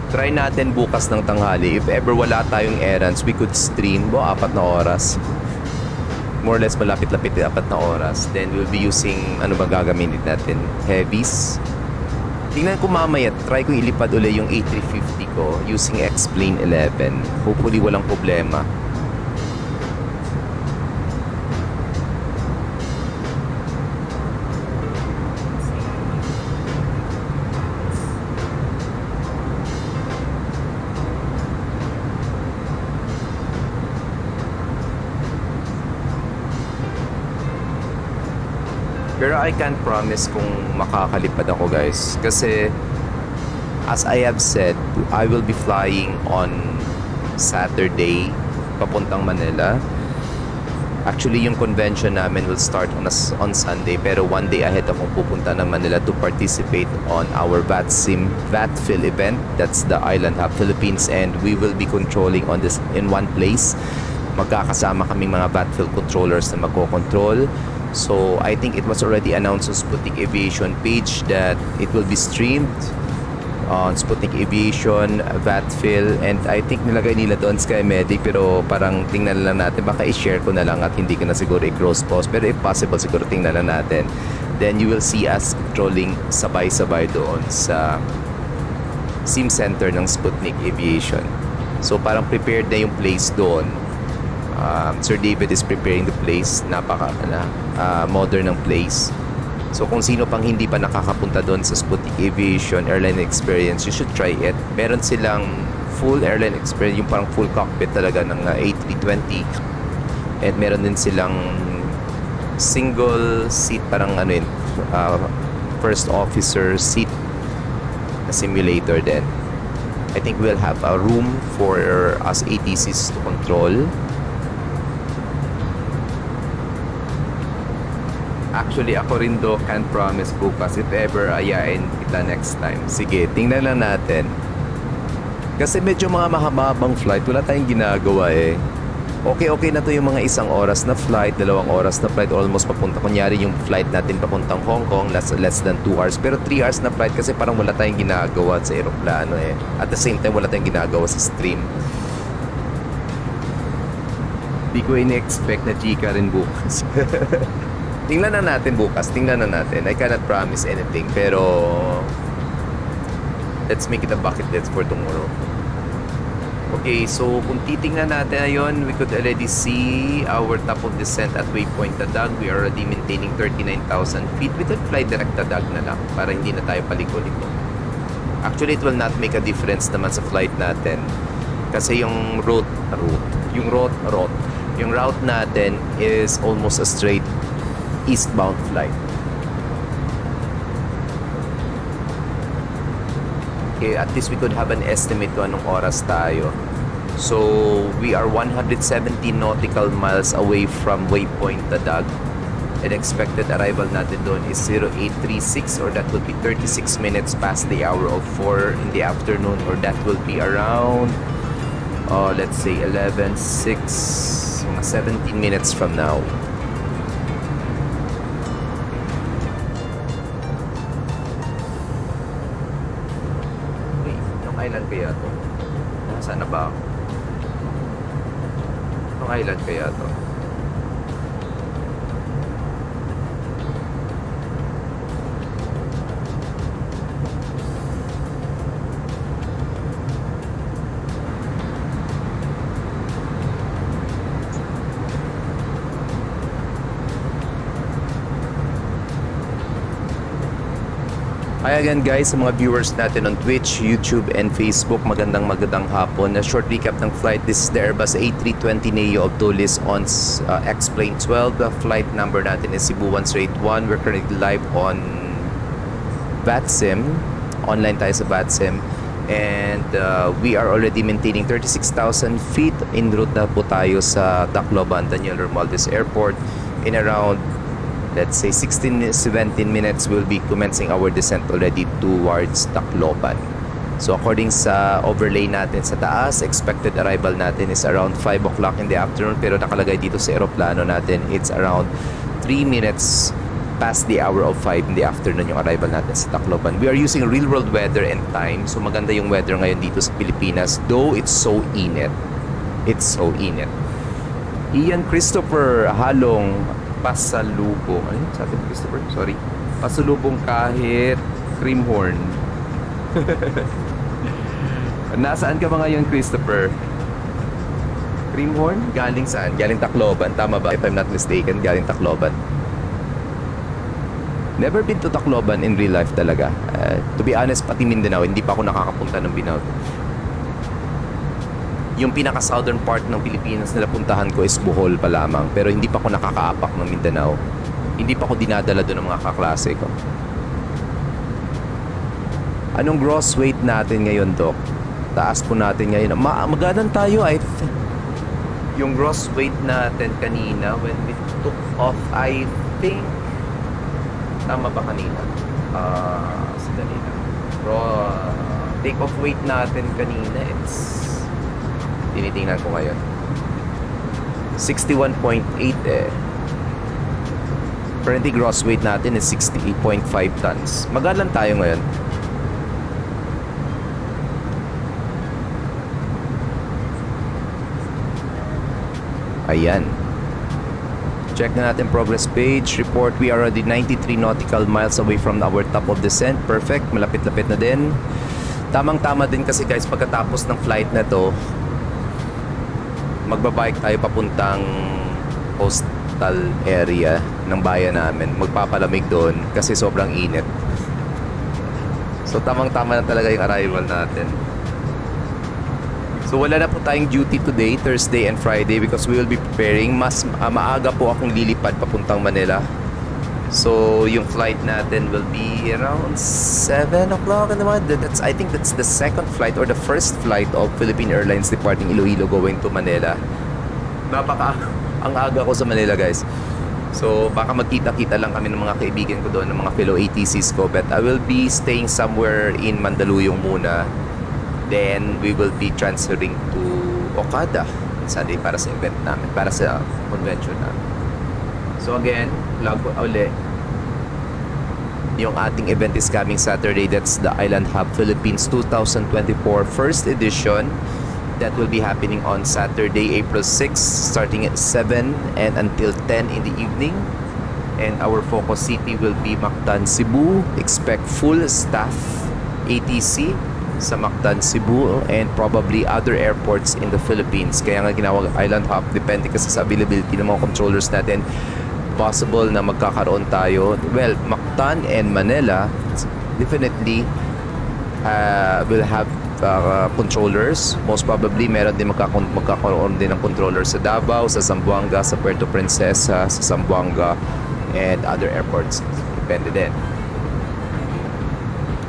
Try natin bukas ng tanghali. If ever wala tayong errands, we could stream 4 na oras. More or less malapit-lapit 4 na oras. Then we'll be using, ano ba gagamitin natin? Heavies. Tingnan ko mamaya, try kong ilipad ulit yung A350 ko using X-Plane 11. Hopefully walang problema. Pero I can't promise kung makakalipad ako, guys. Kasi, as I have said, I will be flying on Saturday papuntang Manila. Actually, yung convention namin will start on Sunday. Pero one day ahead akong pupunta ng Manila to participate on our VATSIM VATFIL event. That's the Island Hub Philippines. And we will be controlling on this in one place. Magkakasama kaming mga VATFIL controllers na magkocontrol. So, I think it was already announced on Sputnik Aviation page that it will be streamed on Sputnik Aviation, VATFIL, and I think nilagay nila doon SkyMedic, pero parang tingnan lang natin, baka i-share ko na lang at hindi ko na siguro i-cross post, pero if possible siguro tingnan lang natin. Then you will see us trolling sabay-sabay doon sa SIM center ng Sputnik Aviation. So parang prepared na yung place doon. Sir David is preparing the place. Napaka modern ng place. So kung sino pang hindi pa nakakapunta doon sa Sputnik Aviation Airline Experience, you should try it. Meron silang full airline experience, yung parang full cockpit talaga ng A320. And meron din silang single seat, parang first officer seat na simulator din. I think we'll have a room for us ATCs to control. Actually, ako rin do can't promise bukas if ever ayain kita next time. Sige, tingnan lang natin. Kasi medyo mga mahabang flight, wala tayong ginagawa eh. Okay na to yung mga 1 oras na flight, 2 oras na flight, almost papunta. Kunyari yung flight natin papuntang Hong Kong, less than 2 hours. Pero 3 hours na flight kasi parang wala tayong ginagawa sa aeroplano eh. At the same time, wala tayong ginagawa sa stream. Di ko in-expect na chika rin bukas. Tingnan na natin bukas, tingnan na natin. I cannot promise anything, pero let's make it a bucket list for tomorrow. Okay, so kung titingnan natin ngayon, we could already see our top of descent at waypoint Tadag. We are already maintaining 39,000 feet. We could fly direct Tadag na lang para hindi na tayo paliko-liko. Actually, it will not make a difference naman sa flight natin. Kasi yung route natin is almost a straight eastbound flight. Okay, at least we could have an estimate kung anong oras tayo. So, we are 170 nautical miles away from waypoint Tadag. And expected arrival natin doon is 0836, or that would be 36 minutes past the hour of 4 in the afternoon, or that will be around let's say 11:06, mga 17 minutes from now. Island kaya to? Nasaan na ba ako? Anong island kaya to? Hi again guys, sa mga viewers natin on Twitch, YouTube, and Facebook, magandang hapon. A short recap ng flight. This is the Airbus A320neo of Tulis on X-Plane 12. The flight number natin is Cebu 181. We're currently live on VATSIM. Online tayo sa VATSIM. And we are already maintaining 36,000 feet. En route na po tayo sa Tacloban, Daniel Romualdez Airport. In around, let's say 16-17 minutes, we'll be commencing our descent already towards Tacloban. So according sa overlay natin sa taas, expected arrival natin is around 5 o'clock in the afternoon, pero nakalagay dito sa aeroplano natin, it's around 3 minutes past the hour of 5 in the afternoon yung arrival natin sa Tacloban. We are using real world weather and time, so maganda yung weather ngayon dito sa Pilipinas, though it's so init. It's so init. Ian Christopher Halong, pasalubong. Ano yun? Sabi ni Christopher? Sorry. Pasalubong kahit Creamhorn. Nasaan ka ba ngayon, Christopher? Creamhorn? Galing saan? Galing Tacloban. Tama ba? If I'm not mistaken, galing Tacloban. Never been to Tacloban in real life talaga. To be honest, pati Mindanao, hindi pa ako nakakapunta ng Binao. Yung pinaka-southern part ng Pilipinas na napuntahan ko is Bohol pa lamang. Pero hindi pa ako nakakaapak ng Mindanao. Hindi pa ako dinadala doon ng mga kaklase ko. Anong gross weight natin ngayon, Doc? Taas po natin ngayon. Maganan tayo, I think. Yung gross weight natin kanina, when we took off, I think, tama ba kanina? Sadali lang. Take off weight natin kanina, it's tinitingnan ko ngayon 61.8 eh. Currently gross weight natin is 68.5 tons. Magalan tayo ngayon. Ayan. Check na natin progress page. Report, we are already 93 nautical miles away from our top of descent. Perfect. Malapit-lapit na din. Tamang-tama din kasi guys, pagkatapos ng flight na to, magbabike tayo papuntang coastal area ng bayan namin. Magpapalamig doon kasi sobrang init. So tamang-tama na talaga yung arrival natin. So wala na po tayong duty today, Thursday and Friday, because we will be preparing. Mas maaga po akong lilipad papuntang Manila. So yung flight natin will be around 7 o'clock in the morning. I think that's the second flight or the first flight of Philippine Airlines departing Iloilo going to Manila. Ang aga ko sa Manila, guys. So baka magkita-kita lang kami ng mga kaibigan ko doon, ng mga fellow ATCs ko. But I will be staying somewhere in Mandaluyong muna. Then we will be transferring to Okada Sunday para sa event namin, para sa convention namin. So again, plug ko uli. Yung ating event is coming Saturday. That's the Island Hub Philippines 2024 first edition. That will be happening on Saturday, April 6, starting at 7 and until 10 in the evening. And our focus city will be Mactan, Cebu. Expect full staff ATC sa Mactan, Cebu, and probably other airports in the Philippines. Kaya nga ginawag Island Hub, depende kasi sa availability ng mga controllers natin. Possible na magkakaroon tayo. Well, Mactan and Manila definitely will have controllers. Most probably meron din magkakaroon din ng controllers sa Davao, sa Zamboanga, sa Puerto Princesa, sa Zamboanga, and other airports. Depende din.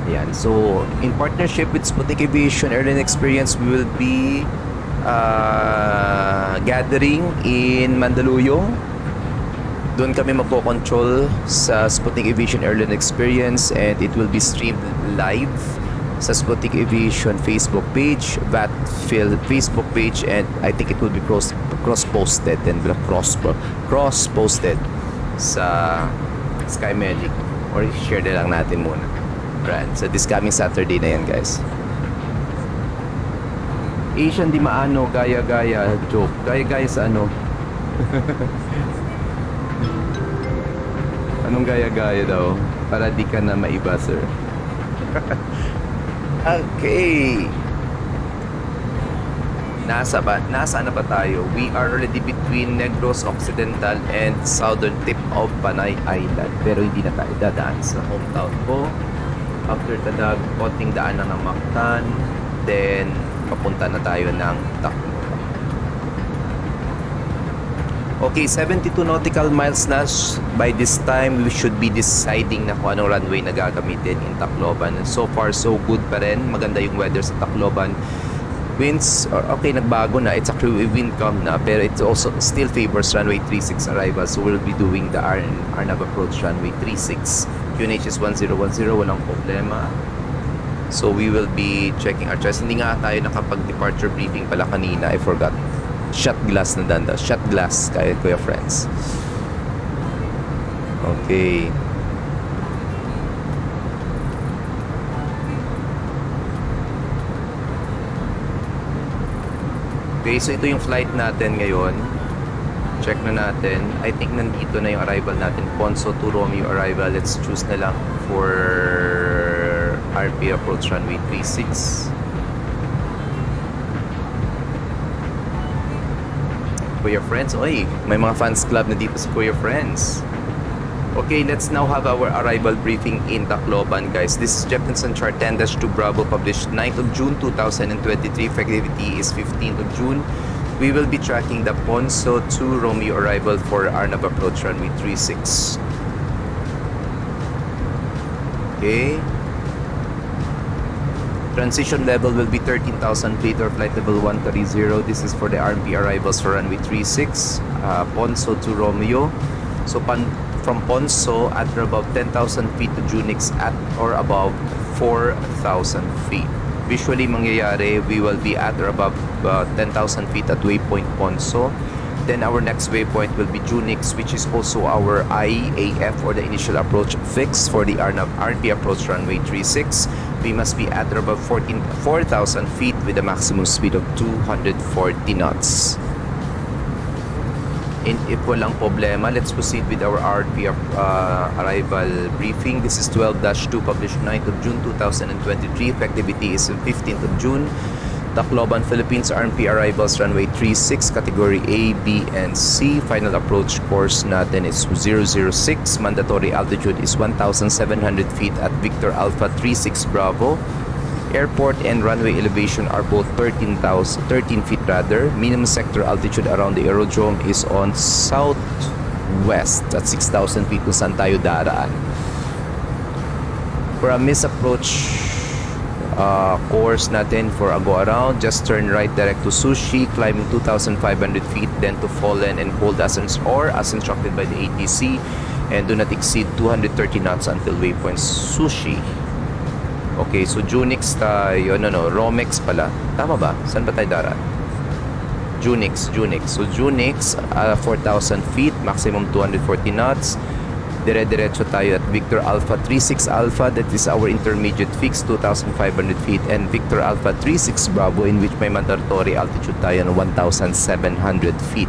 Ayan. So, in partnership with Sputnik Aviation Airline Experience, we will be gathering in Mandaluyong. Doon kami magpo-control sa Sputnik Aviation Airline Experience, and it will be streamed live sa Sputnik Aviation Facebook page, VATSIM Facebook page, and I think it will be cross-posted and cross-posted sa SkyMedic, or share na lang natin muna. Right. So this coming Saturday na yan, guys. Asian di maano, gaya-gaya, joke. Gaya-gaya sa ano? Anong gaya-gaya daw? Para di ka na maiba, sir. Okay. Nasa na ba tayo? We are already between Negros Occidental and southern tip of Panay Island. Pero hindi na tayo dadaan sa hometown ko. After Tadag, konting daan na ng Mactan, then papunta na tayo ng Tacloban. Okay, 72 nautical miles na. By this time, we should be deciding na kung anong runway na gagamitin in Tacloban. So far, so good pa rin. Maganda yung weather sa Tacloban. Winds, okay, nagbago na. It's actually wind calm na, pero it also still favors runway 36 arrival. So we'll be doing the Arnab approach runway 36. QNH is 1010, walang problema. So we will be checking our choice. Hindi nga tayo nakapag-departure briefing pala kanina. I forgot. Shot glass na danda. Shot glass, kaya kuya friends. Okay. Okay, so ito yung flight natin ngayon. Check na natin. I think nandito na yung arrival natin. Ponso to Romeo arrival. Let's choose na lang for RP approach runway 36. Kuya Friends. Oy, may mga fans club na dito sa Kuya Friends. Okay, let's now have our arrival briefing in Tacloban, guys. This is Jefferson Chart 10-2 Bravo, published 9th of June 2023. Effectivity is 15th of June. We will be tracking the Ponso to Romeo arrival for Arnab approach runway 36. Okay. Transition level will be 13,000 feet or flight level 130. This is for the RMP arrivals for runway 36. Ponso to Romeo. So from Ponso at or above 10,000 feet to Junix at or above 4,000 feet. Visually mangyayari, we will be at or above 10,000 feet at waypoint Ponso. Then our next waypoint will be Junix, which is also our IAF or the initial approach fix for the RP approach runway 36. We must be at or above 4,000 feet with a maximum speed of 240 knots. And if walang problema, let's proceed with our RP arrival briefing. This is 12-2 published 9th of June 2023. Effectivity is 15th of June. Tacloban, Philippines, RP arrivals runway 36, category A, B, and C. Final approach course natin is 006. Mandatory altitude is 1,700 feet at Victor Alpha 36 Bravo. Airport and runway elevation are both 13 feet rather. Minimum sector altitude around the aerodrome is on southwest at 6,000 feet kung saan tayo daraan. For a misapproach course natin for a go around, just turn right direct to Sushi, climbing 2,500 feet, then to Fallen and hold as instructed by the ATC, and do not exceed 230 knots until waypoint Sushi. Okay, so Junix tayo, Romex pala. Tama ba? Saan ba tayo darat? Junix. So Junix, 4,000 feet, maximum 240 knots. Dire-diretso tayo at Victor Alpha 36 Alpha, that is our intermediate fix, 2,500 feet, and Victor Alpha 36 Bravo, in which may mandatory altitude tayo ng 1,700 feet.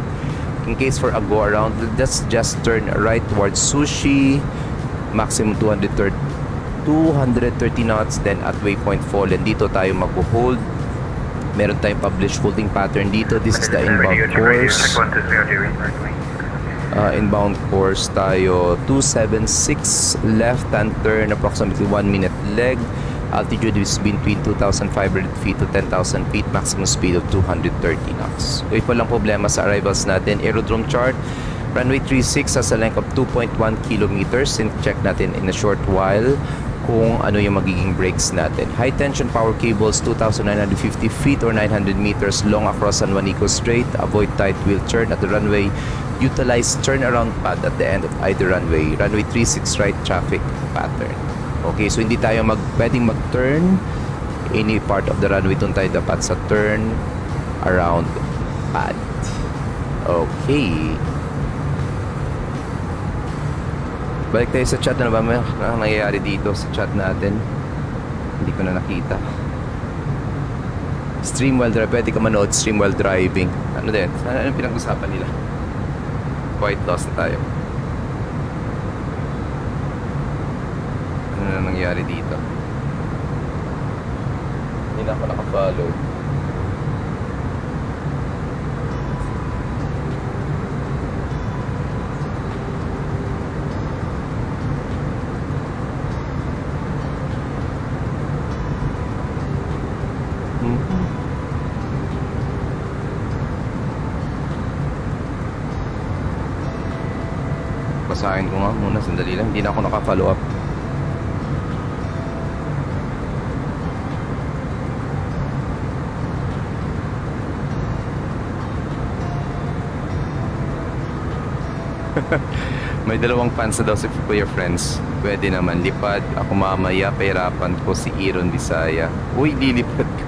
In case for a go around, let's just turn right towards Sushi, maximum 230 knots, then at waypoint Fallen dito tayo mag-hold. Meron tayong published holding pattern dito. This is the inbound course. Inbound course tayo 276, left hand turn, approximately 1 minute leg. Altitude is between 2,500 feet to 10,000 feet, maximum speed of 230 knots. So, walang problema sa arrivals natin. Aerodrome chart, runway 36 has a length of 2.1 kilometers, and check natin in a short while kung ano yung magiging brakes natin. High tension power cables, 2,950 feet or 900 meters long across San Juanico Strait. Avoid tight wheel turn at the runway. Utilize turnaround pad at the end of either runway. Runway 36 right traffic pattern. Okay, so hindi tayo pwedeng mag-turn any part of the runway. Doon tayo dapat sa turn around pad. Okay. Balik tayo sa chat. Ano ba nangyayari dito sa chat natin? Hindi ko na nakita. Stream while driving. Pwede ka manood stream while driving. Ano din? Ano pinag-usapan nila? Quite lost na tayo. Ano na nangyayari dito? Hindi na ako nakafollow. Basahin ko nga muna, sandali lang. Hindi na ako naka-follow up. May dalawang fans na daw si Kuya Friends. Pwede naman lipad. Ako mamaya, pahirapan ko si Iron Bisaya. Uy, lilipad ka.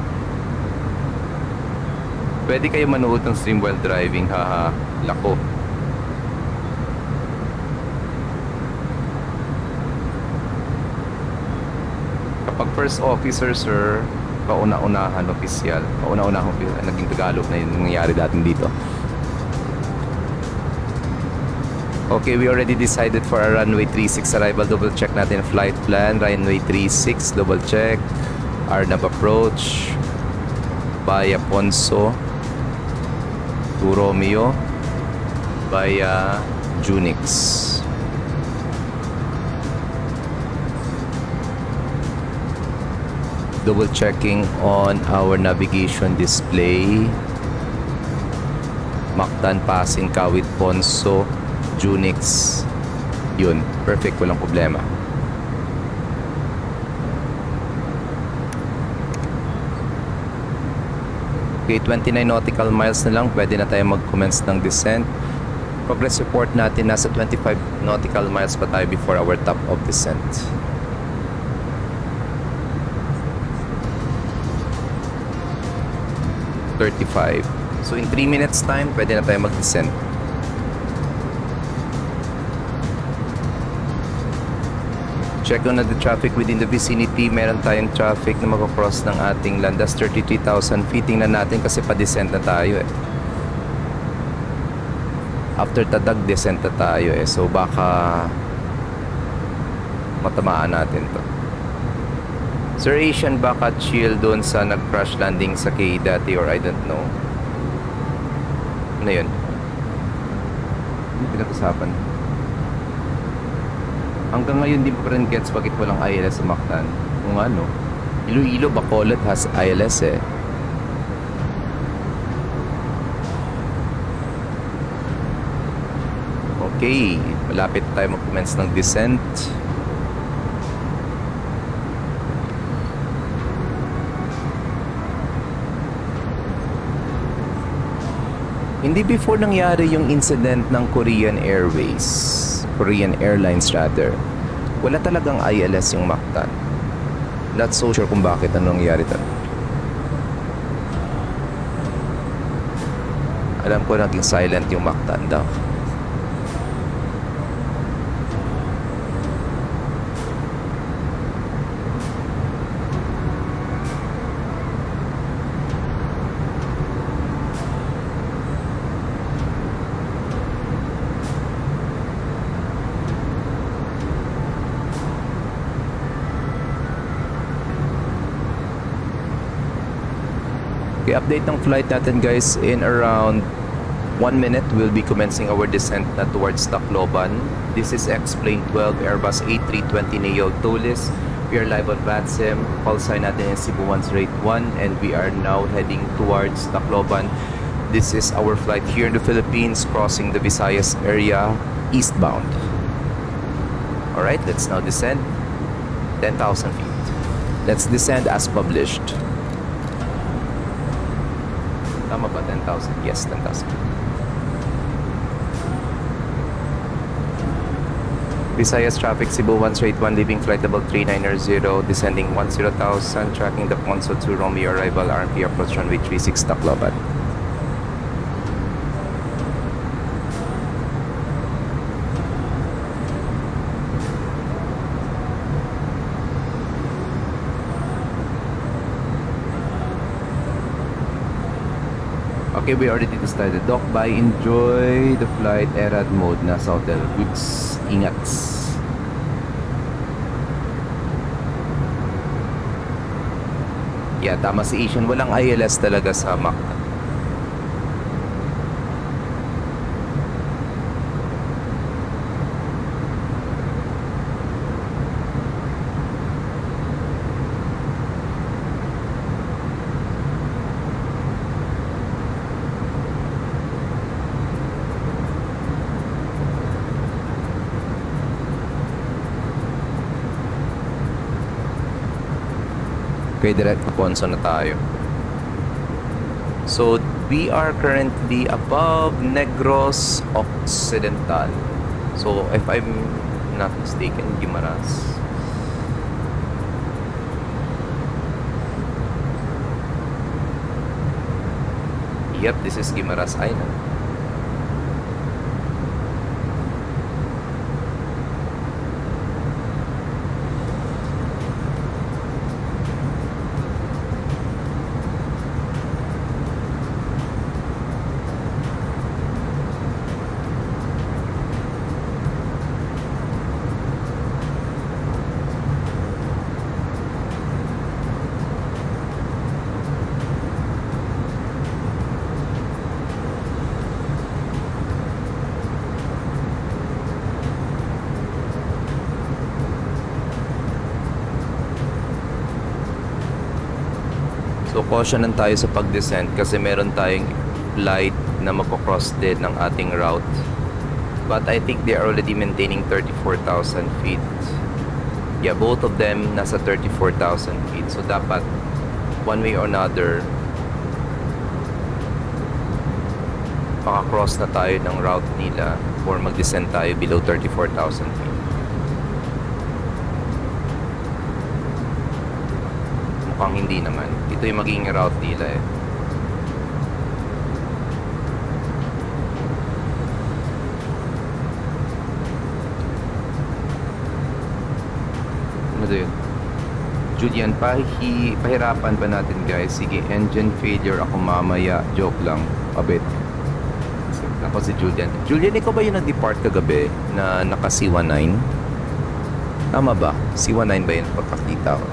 Pwede kayo manood ng stream while driving, haha. Lako. Kapag first officer, sir, kauna-unahan opisyal. Kauna-unahan opisyal. Naging Tagalog na yung nangyayari dating dito. Okay, we already decided for our runway 36 arrival. Double check natin flight plan. Runway 36, double check. Arnab approach. Via Ponso to Romeo. Via Junix. Double checking on our navigation display. Mactan passing Kawit Ponso, Junix. Yun, perfect, walang problema. Okay, 29 nautical miles na lang, pwede na tayo mag-commence ng descent. Progress report natin, nasa 25 nautical miles pa tayo before our top of descent. 35. So in 3 minutes time, pwede na tayo mag-descend. Check on the traffic within the vicinity. Meron tayong traffic na mag-cross ng ating landas, 33,000 feet. Tingnan natin kasi pa-descend na tayo eh. after Tadag descent na tayo eh. So baka matamaan natin to. Sir Asian, baka chill doon sa nag-crash landing sa K dati or I don't know. Ano yun? Ano pinag-usapan? Hanggang ngayon di pa rin gets bakit walang ILS sa Mactan. Kung ano, Iloilo, Bacolod has ILS eh. Okay, malapit tayo mag-commence ng descent. Hindi before nangyari yung incident ng Korean Airlines rather. Wala talagang ILS yung Mactan. Not so sure kung bakit anong nangyari doon. Alam ko naging silent yung Mactan daw. Okay, update ng flight natin guys. In around 1 minute, we'll be commencing our descent na towards Tacloban. This is X-Plane 12 Airbus A320neo Tulis. We are live on VATSIM. Call sign natin is Cebu 1 and we are now heading towards Tacloban. This is our flight here in the Philippines, crossing the Visayas area, eastbound. Alright, let's now descend 10,000 feet. Let's descend as published. Tama ba? 10,000? Yes, 10,000. Visayas traffic, Cebu 1 straight 1, leaving flight level 3900, descending 10,000, tracking the Ponso 2 Romeo arrival, RMP approach runway 36 Tacloban. Okay, we already decided. Dock by, enjoy the flight, ERAD mode, nasa hotel. Goods, ingat. Yeah, tama si Asian. Walang ILS talaga sa Mactan. Okay, direct to Ponso na tayo. So, we are currently above Negros Occidental. So, if I'm not mistaken, Guimaras. Yep, this is Guimaras Island. So cautionan tayo sa pag-descent kasi meron tayong flight na magko-cross din ng ating route. But I think they are already maintaining 34,000 feet. Yeah, both of them nasa 34,000 feet. So dapat one way or another makakross na tayo ng route nila or mag-descent tayo below 34,000 feet. Mukhang hindi naman. Ito yung magiging route nila eh. Ano yun? Julian, pahirapan pa natin guys. Sige, engine failure ako mamaya. Joke lang. Pabit. Sige lang. ko si Julian. Julian, ikaw ba yung nag-depart kagabi na naka C19? Tama ba? C19 ba yun pagkakita ko?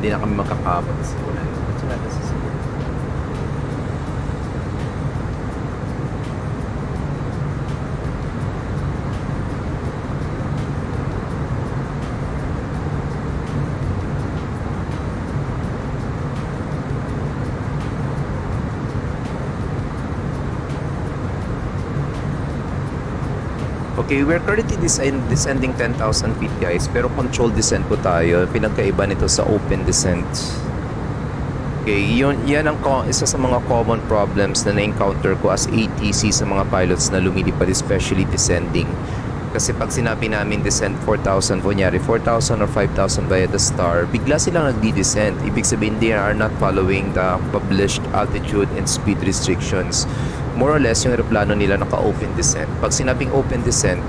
Hindi na kami magkakabot sa C19. Ba't sila na sa C19? Okay, we're currently descending 10,000 feet guys, pero controlled descent po tayo. Pinagkaiba nito sa open descent. Okay, yan ang isa sa mga common problems na na-encounter ko as ATC sa mga pilots na lumilipad, especially descending. Kasi pag sinabi namin descent 4,000, kunyari 4,000 or 5,000 via the star, bigla silang nagdi-descent. Ibig sabihin, they are not following the published altitude and speed restrictions. More or less, yung aeroplano nila naka-open descent. Pag sinabing open descent,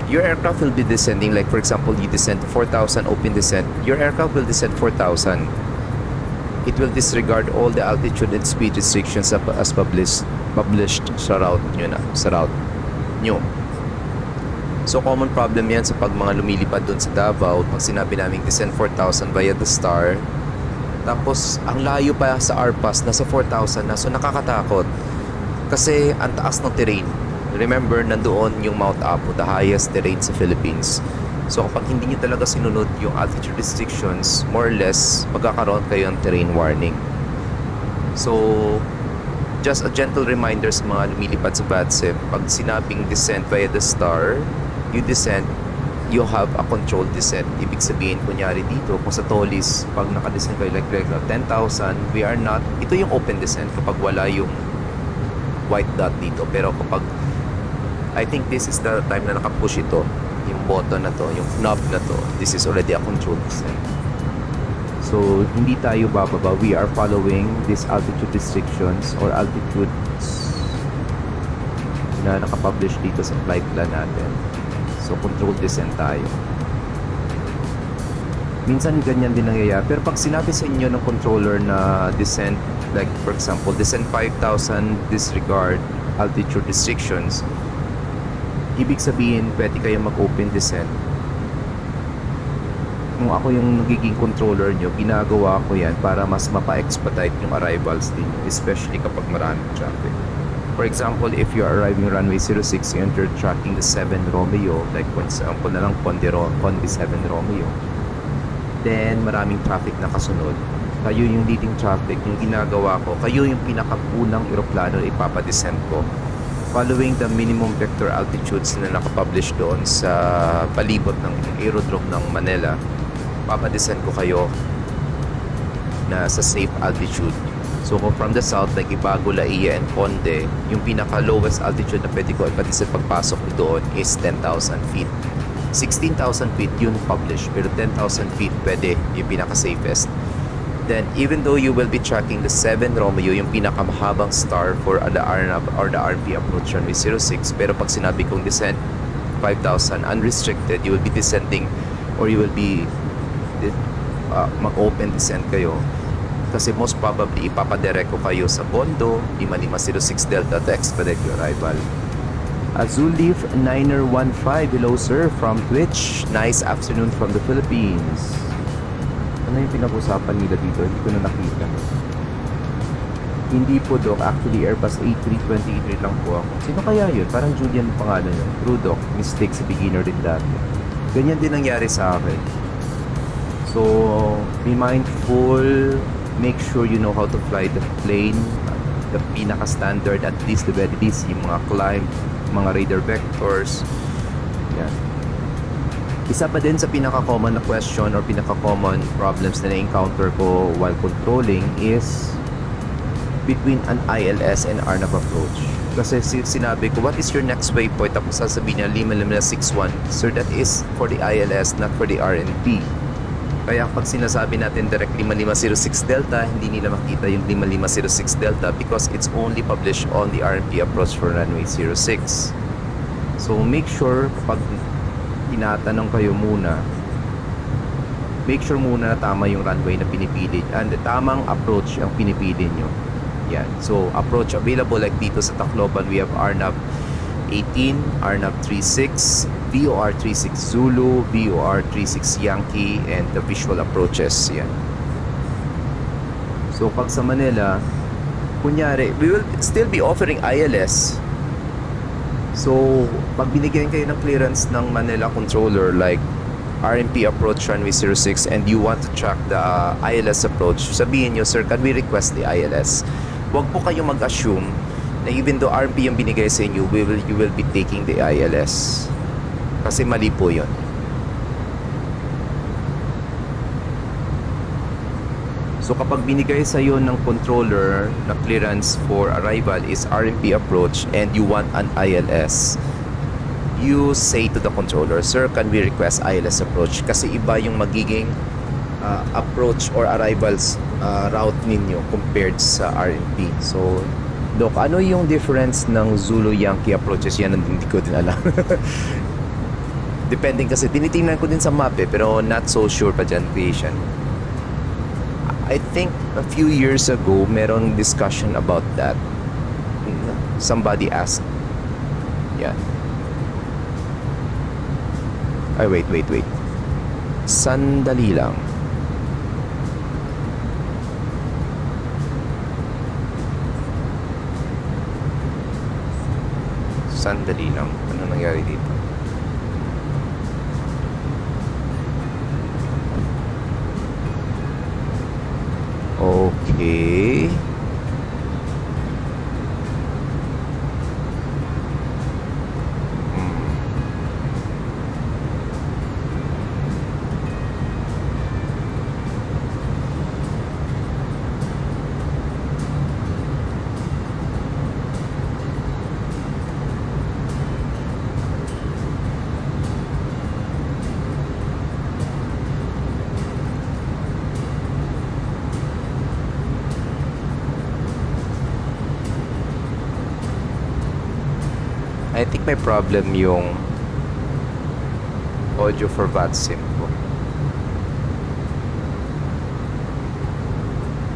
your aircraft will be descending, like for example, you descend 4,000 open descent, your aircraft will descend 4,000. It will disregard all the altitude and speed restrictions as published sa route nyo. So common problem yan sa pag mga lumilipad doon sa Davao. Pag sinabi namin descend 4,000 via the star, tapos ang layo pa sa RPAS, nasa 4,000 na, so nakakatakot. Kasi ang taas ng terrain. Remember, nandoon yung Mount Apo, the highest terrain sa Philippines. So kapag hindi nyo talaga sinunod yung altitude restrictions, more or less, magkakaroon kayo ng terrain warning. So, just a gentle reminder sa mga lumilipad sa VATSIM, pag sinabing descent via the star, you descend, you have a controlled descent. Ibig sabihin, kunyari dito, kung sa Tolis, pag nakadescend kayo like 10,000, we are not, ito yung open descent kapag wala yung white dot dito. Pero kapag I think this is the time na nakapush ito, yung button na to, yung knob na to, this is already a controlled descent. So hindi tayo bababa, we are following these altitude restrictions or altitudes na nakapublish dito sa flight plan natin. So controlled descent tayo. Minsan ganyan din nangyayari, pero pag sinabi sa inyo ng controller na descent, like for example, descent 5,000, disregard altitude restrictions, ibig sabihin pwede kayo mag-open descent. Kung ako yung nagiging controller nyo, ginagawa ko yan para mas mapa-expedite yung arrivals din, especially kapag maraming traffic. For example, if you are arriving runway 06 and you're tracking the 7 Romeo, like for example na lang Conde 7 Romeo, then maraming traffic na kasunod, kayo yung leading traffic, yung ginagawa ko, kayo yung pinakapunang aeroplano na ipapadescend ko, following the minimum vector altitudes na nakapublish doon sa palibot ng aerodrome ng Manila. Papadescend ko kayo na sa safe altitude. So kung from the south, like Ibago, Laia, and Conde, yung pinaka lowest altitude na pwede ko ipadescend pagpasok doon is 10,000 feet. 16,000 feet yun published, pero 10,000 feet pwede, yung pinaka safest. Then even though you will be tracking the 7 Romeo, yung pinakamahabang star for the RNAV or the RP approach runway 06, pero pag sinabi kong descent 5,000 unrestricted, you will be descending or you will be mag-open descent kayo. Kasi most probably ipapadirect ko kayo sa Bondo 5506 Delta to expedite your arrival. Azul Leaf 915, hello sir from Twitch. Nice afternoon from the Philippines. Ano yung pinag-usapan nila dito? Hindi ko na nakita. Hindi po Doc, actually Airbus A320 lang po ako. Sino kaya yun? Parang Julian pangalan yun. True Doc, mistake sa beginner din dati. Ganyan din nangyari sa akin. So, be mindful, make sure you know how to fly the plane, the pinaka-standard, at least the very least, yung mga climb, mga radar vectors. Yan. Isa pa din sa pinaka-common na question or pinaka-common problems na na-encounter ko while controlling is between an ILS and RNAV approach. Kasi sinabi ko, what is your next waypoint? Tapos sasabihin niya, 5561. Sir, that is for the ILS, not for the RNP. Kaya pag sinasabi natin direct 5506 Delta, hindi nila makita yung 5506 Delta because it's only published on the RNP approach for runway 06. So make sure pag tinatanong kayo muna, make sure muna na tama yung runway na pinipili and tamang approach ang pinipili nyo. Yan. So, approach available like dito sa Tacloban, we have RNAV 18, RNAV 36, VOR 36 Zulu, VOR 36 Yankee, and the visual approaches. Yan. So, pag sa Manila, kunyari, we will still be offering ILS. So, pag binigyan kayo ng clearance ng Manila controller like RMP approach runway 06 and you want to track the ILS approach, sabihin nyo, sir, can we request the ILS? Huwag po kayo mag-assume na even though RMP yung binigay sa inyo, you will be taking the ILS. Kasi mali po yun. So kapag binigay sa iyo ng controller na clearance for arrival is RMP approach and you want an ILS, you say to the controller, sir, can we request ILS approach? Kasi iba yung magiging approach or arrivals route ninyo compared sa RMP. So, Doc, ano yung difference ng Zulu Yankee approaches? Yan ang hindi ko din alam. Depending kasi, tinitingnan ko din sa map pero not so sure pa dyan, creation. I think a few years ago, merong discussion about that. Somebody asked. Yeah. Ay, wait. Sandali lang. Ano nangyari dito? Okay. I think may problem yung audio for VATSIM ko.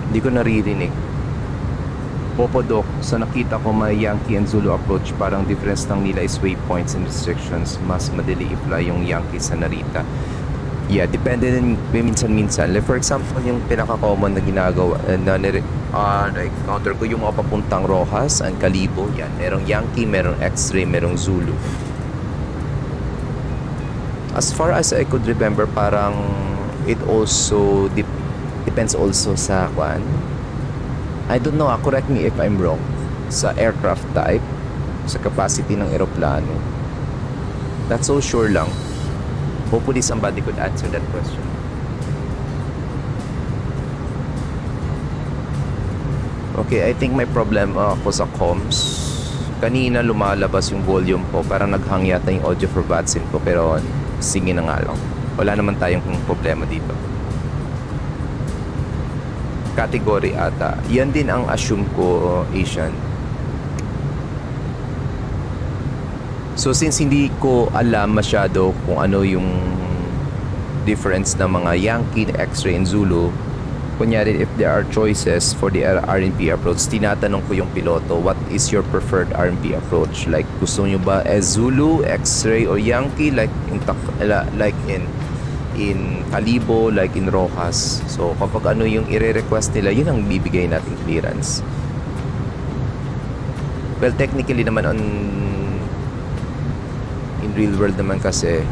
Hindi ko naririnig. Opo, Doc, sa nakita ko may Yankee and Zulu approach, parang difference ng nila is waypoints and restrictions. Mas madali i-fly yung Yankee sa Narita. Yeah, depende din minsan-minsan. Like for example, yung pinaka-common na ginagawa na-encounter ko yung mga papuntang Rojas and Calibo. Yan, merong Yankee, merong X-ray, merong Zulu. As far as I could remember, parang it also depends also sa kwan. I don't know, correct me if I'm wrong. Sa aircraft type, sa capacity ng eroplano. Not so sure lang. Hopefully somebody could answer that question. Okay, I think may problem ako sa comms. Kanina lumalabas yung volume ko. Parang naghang yata yung audio for VATSIM ko. Pero sige na nga lang. Wala naman tayong problema dito. Category ata. Yan din ang assume ko, Asian. So since hindi ko alam masyado kung ano yung difference ng mga Yankee, X-ray, and Zulu, kunyari if there are choices for the RNP approach, tinatanong ko yung piloto, what is your preferred RNP approach? Like gusto nyo ba Zulu, X-ray, or Yankee like in Calibo, like in Rojas? So kapag ano yung i-request nila, yun ang bibigay nating clearance. Well, technically naman in real world naman kasi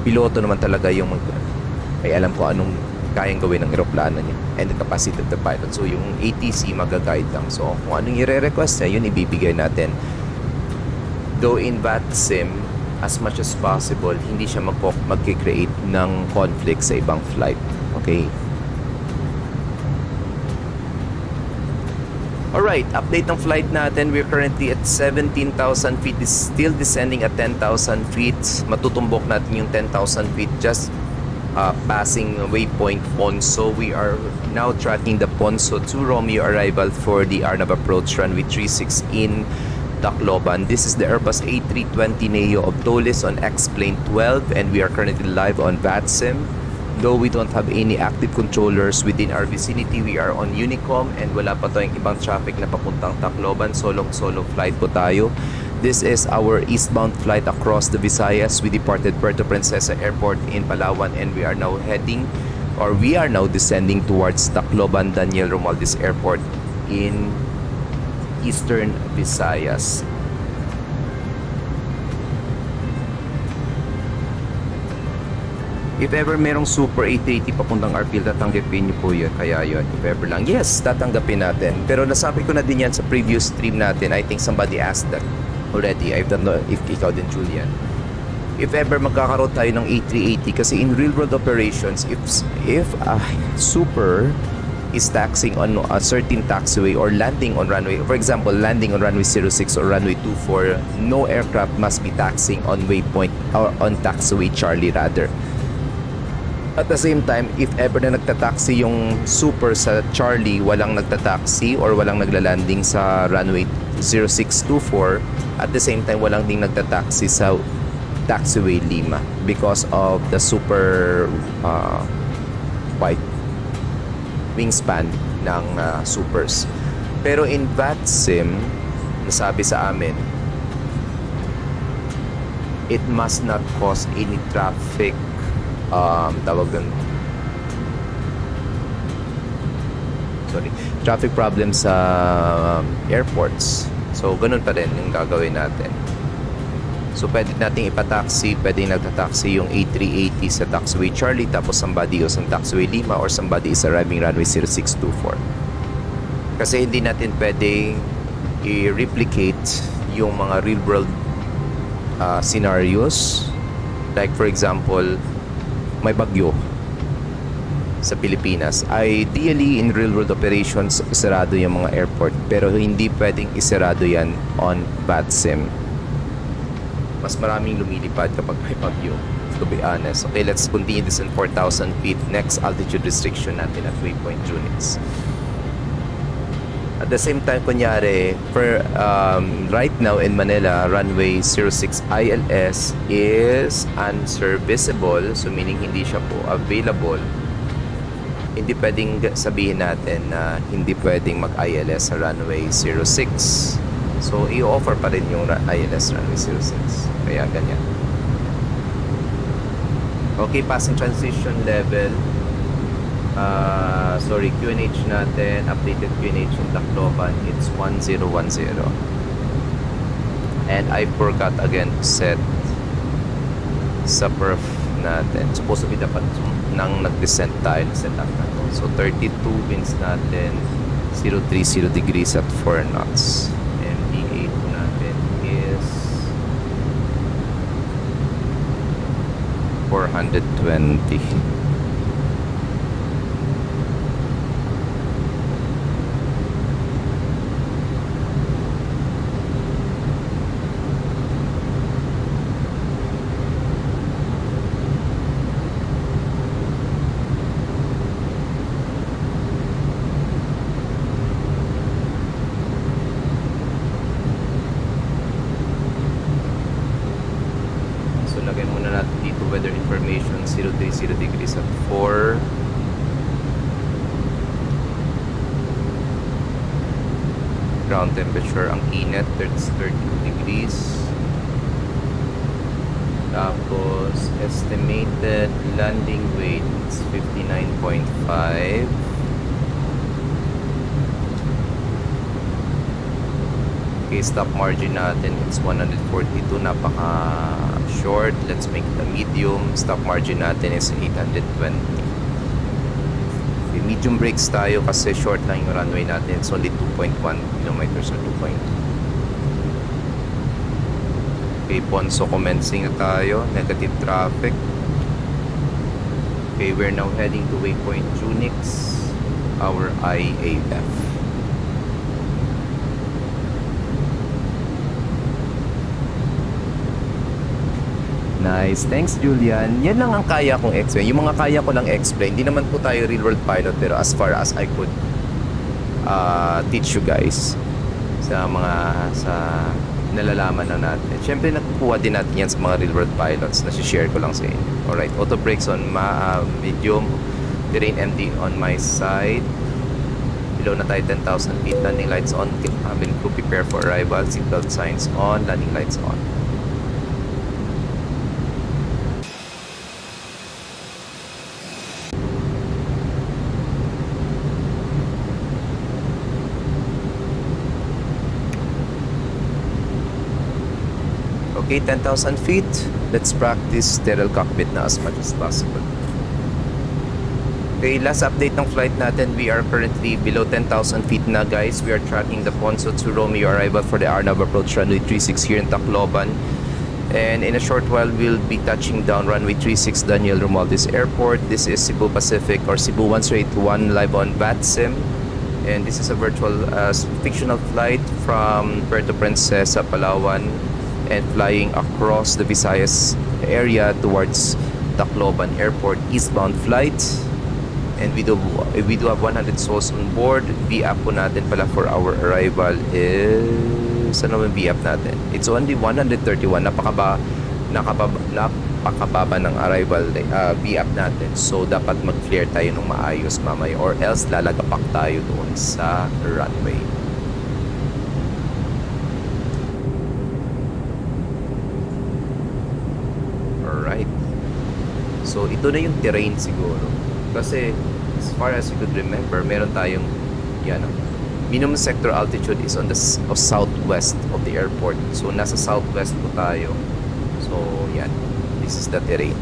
piloto naman talaga yung ay alam ko anong kayang gawin ng eroplano niya and the capacity of the pilot. So yung ATC magaguide lang. So kung anong i-request niya, yun ibibigay natin. Though in VATSIM, as much as possible, hindi siya mag-create ng conflict sa ibang flight. Okay? Alright, update ng flight natin. We're currently at 17,000 feet. Is still descending at 10,000 feet. Matutumbok natin yung 10,000 feet just passing waypoint Ponso. We are now tracking the Ponso to Romeo arrival for the Arnab approach runway 36 in Tacloban. This is the Airbus A320neo of Tolis on X-Plane 12 and we are currently live on VATSIM. Though we don't have any active controllers within our vicinity, we are on Unicom and wala pa tayong ibang traffic na papuntang Tacloban. Solo flight po tayo. This is our eastbound flight across the Visayas. We departed Puerto Princesa Airport in Palawan and we are now descending towards Tacloban Daniel Romualdez Airport in Eastern Visayas. If ever merong Super 880 papuntang Arpil, tatanggapin niyo po yun. Kaya yun, if ever lang. Yes, tatanggapin natin. Pero nasabi ko na din yan sa previous stream natin. I think somebody asked that already. I don't know if ikaw din, Julian. If ever magkakaroon tayo ng A380, kasi in real world operations, if a Super is taxiing on a certain taxiway or landing on runway, for example, landing on runway 06 or runway 24, no aircraft must be taxiing on waypoint or on taxiway Charlie rather. At the same time, if ever na nagtataxi yung Super sa Charlie, walang nagtataxi or walang naglalanding sa runway 0624, at the same time, walang ding nagtataxi sa taxiway Lima because of the super wide wingspan ng Supers. Pero in VATSIM, nasabi sa amin, it must not cause any traffic traffic problems sa airports. So ganun pa rin yung gagawin natin. So pwede nating ipataxi, pwede nagtataxi yung A380 sa taxiway Charlie, tapos somebody is sa taxiway Lima or somebody is arriving runway 0624. Kasi hindi natin pwede i-replicate yung mga real world scenarios. Like for example, may bagyo sa Pilipinas. Ideally, in real world operations, isarado yung mga airport. Pero hindi pwedeng isarado yan on VATSIM. Mas maraming lumilipad kapag may bagyo, to be honest. Okay, let's continue this in 4,000 feet. Next altitude restriction natin at waypoint units. At the same time, kunyari, for right now in Manila, runway 06 ILS is unserviceable, so meaning hindi siya po available. Hindi pwedeng sabihin natin na hindi pwedeng mag-ILS sa runway 06. So, i-offer pa rin yung ILS runway 06. Kaya ganyan. Okay, passing transition level. QNH natin, updated QNH in Tacloban, it's 1010. And I forgot again to set sa perf natin. Supposed to be dapat nang nag-descent tayo, set up na to. So 32 winds natin, 030 degrees at 4 knots. MPA po natin is 420. Lagay muna natin dito weather information 030 degrees at 4. Ground temperature, ang init, 32 degrees. Tapos estimated landing weight is 59.5. Okay, stop margin natin, it's 142, napaka short. Let's make it a medium. Stop margin natin is 820. Okay, medium brakes tayo kasi short lang yung runway natin. It's only 2.1 kilometers or 2.2. Okay, Ponso commencing na tayo. Negative traffic. Okay, we're now heading to waypoint Unix, our IAF. Nice. Thanks, Julian. Yan lang ang kaya kong explain. Yung mga kaya ko lang explain. Hindi naman po tayo real world pilot, pero as far as I could teach you guys sa nalalaman na natin. Siyempre, nakukuha din natin yan sa mga real world pilots na share ko lang sa inyo. Alright, auto brakes on medium, terrain empty on my side. Below na tayo 10,000 feet, landing lights on, cabin crew prepare for arrival, seatbelt signs on, landing lights on. Okay, 10,000 feet. Let's practice sterile cockpit na as much as possible. Okay, last update ng flight natin. We are currently below 10,000 feet na, guys. We are tracking the Ponzo to Romeo arrival for the RNAV approach runway 36 here in Tacloban. And in a short while, we'll be touching down runway 36 Daniel Romualdez Airport. This is Cebu Pacific or Cebu 181 live on VATSIM. And this is a virtual fictional flight from Puerto Princesa, Palawan, and flying across the Visayas area towards Tacloban Airport, eastbound flight. And we do have 100 souls on board. VAP po natin pala for our arrival is ano yung VAP natin? It's only 131. Napakababa ng arrival VAP natin. So dapat mag-flare tayo ng maayos mamaya or else lalagapak tayo doon sa runway. Alright. So ito na yung terrain siguro. Kasi as far as you could remember, meron tayong yan, minimum sector altitude is on the southwest of the airport. So nasa southwest po tayo. So yan, this is the terrain.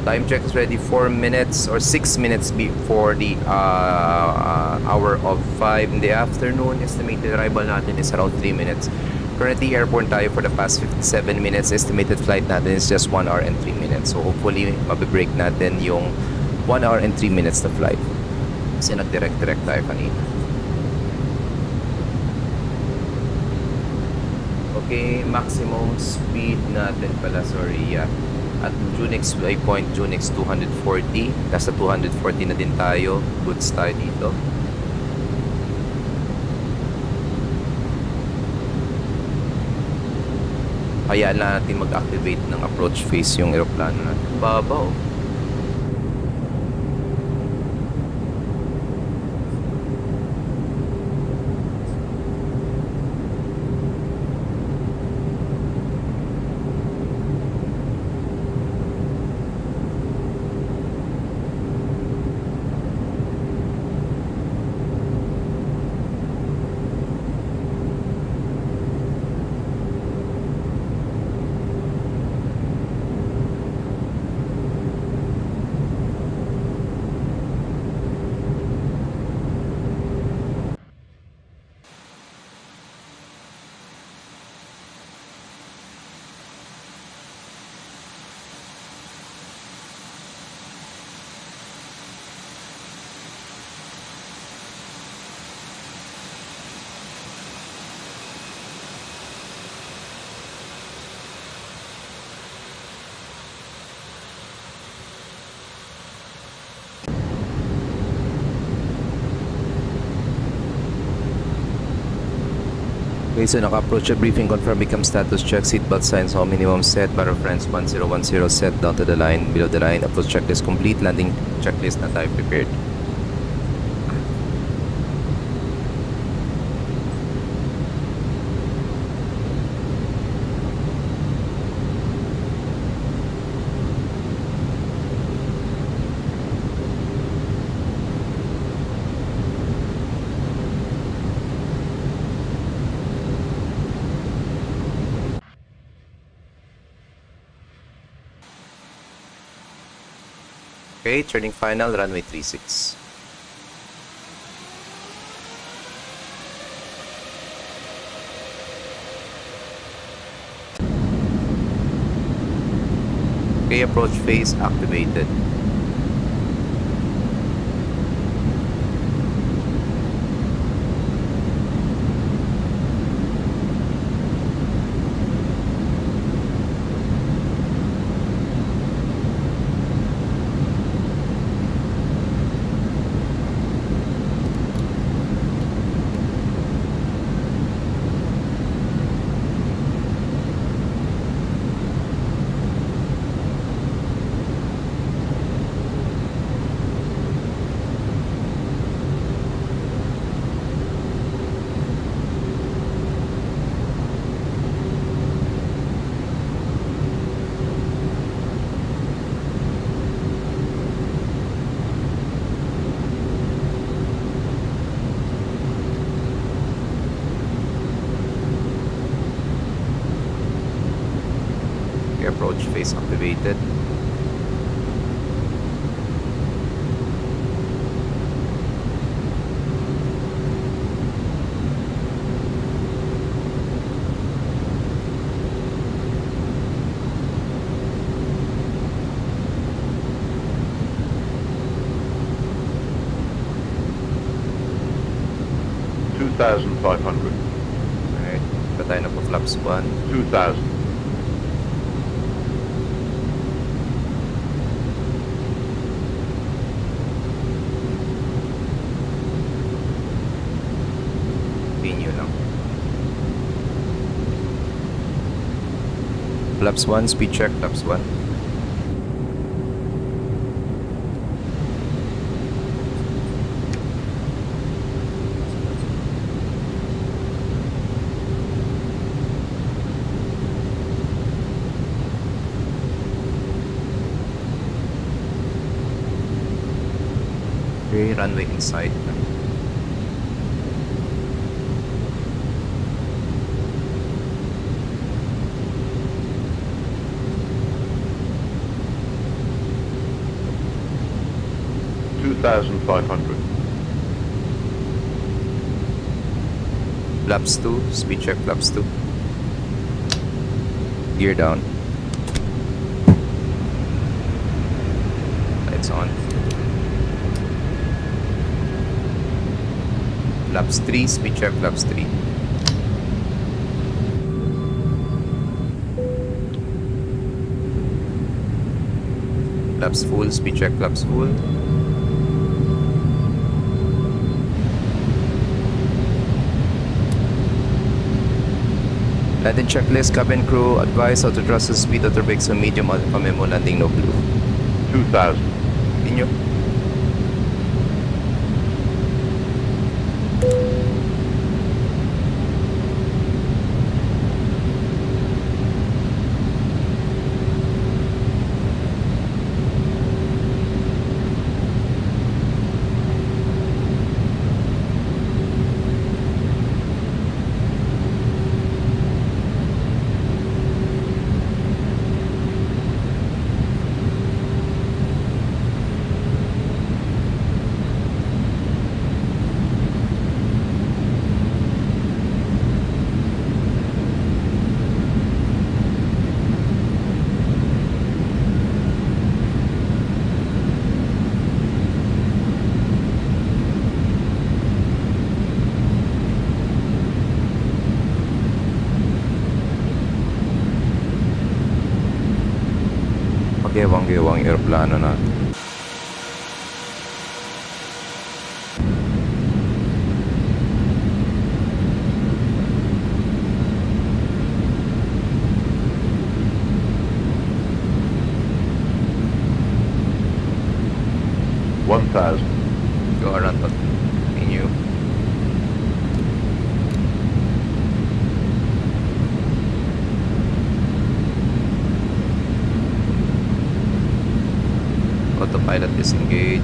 Time check is ready 4 minutes or 6 minutes before the hour of 5 in the afternoon. Estimated arrival natin is around 3 minutes. Currently airborne tayo for the past 57 minutes. Estimated flight natin is just 1 hour and 3 minutes. So hopefully mabibreak natin yung 1 hour and 3 minutes na flight. Kasi nag-direct tayo kanina. Okay, maximum speed natin pala, sorry, yeah. At Junix waypoint, Junix 240. Nasa 240 na din tayo. Goods tayo dito. Hayaan na natin mag-activate ng approach phase yung aeroplano natin. Baba, oh. Okay, so naka-approach a briefing, confirm become status check, seatbelt signs on minimum set, bar friends 1010 set down to the line, below the line, approach checklist complete, landing checklist na tayo prepared. Okay, turning final, runway 36. Okay, approach phase activated. watch face activated. Alright, patay na po flaps 1. 2,000. Continue lang. Flaps 1, speed check, flaps 1. Okay, runway inside. Flaps 2, speed check, flaps 2. Gear down. Lights on. Flaps 3, speed check, flaps 3. Flaps full, speed check, flaps full. Landing checklist, cabin crew, advise how to trust the speed of the brakes on medium on memo landing no blue. 2,000. Inyo. Gewang-gewang aeroplano na. Go around but continue. Autopilot disengage.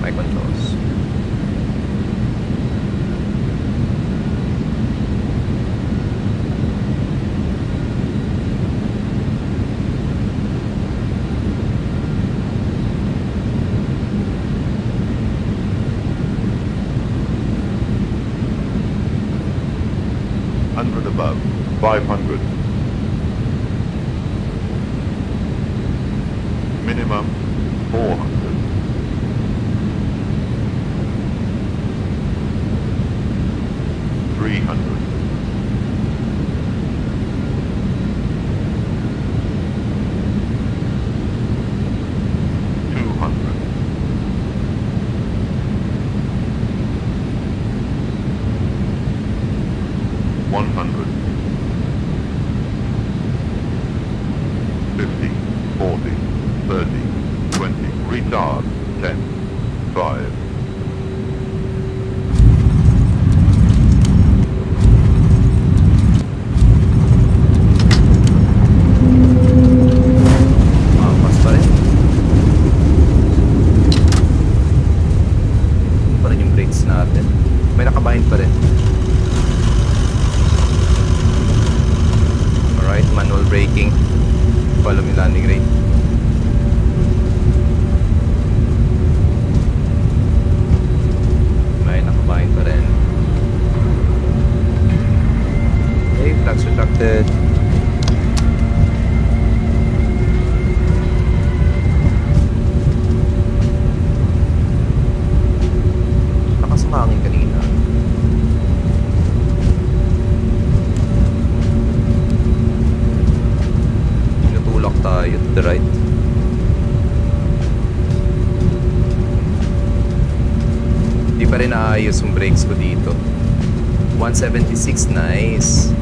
My controls. Above. 500. Minimum 400. $300. 200. 100. 50, 40, 30, 20, retard, 10, 5. Mas pa rin. Pa rin yung brakes natin. May nakabind pa rin. pa rin naayos yung brakes ko dito. 176, nice.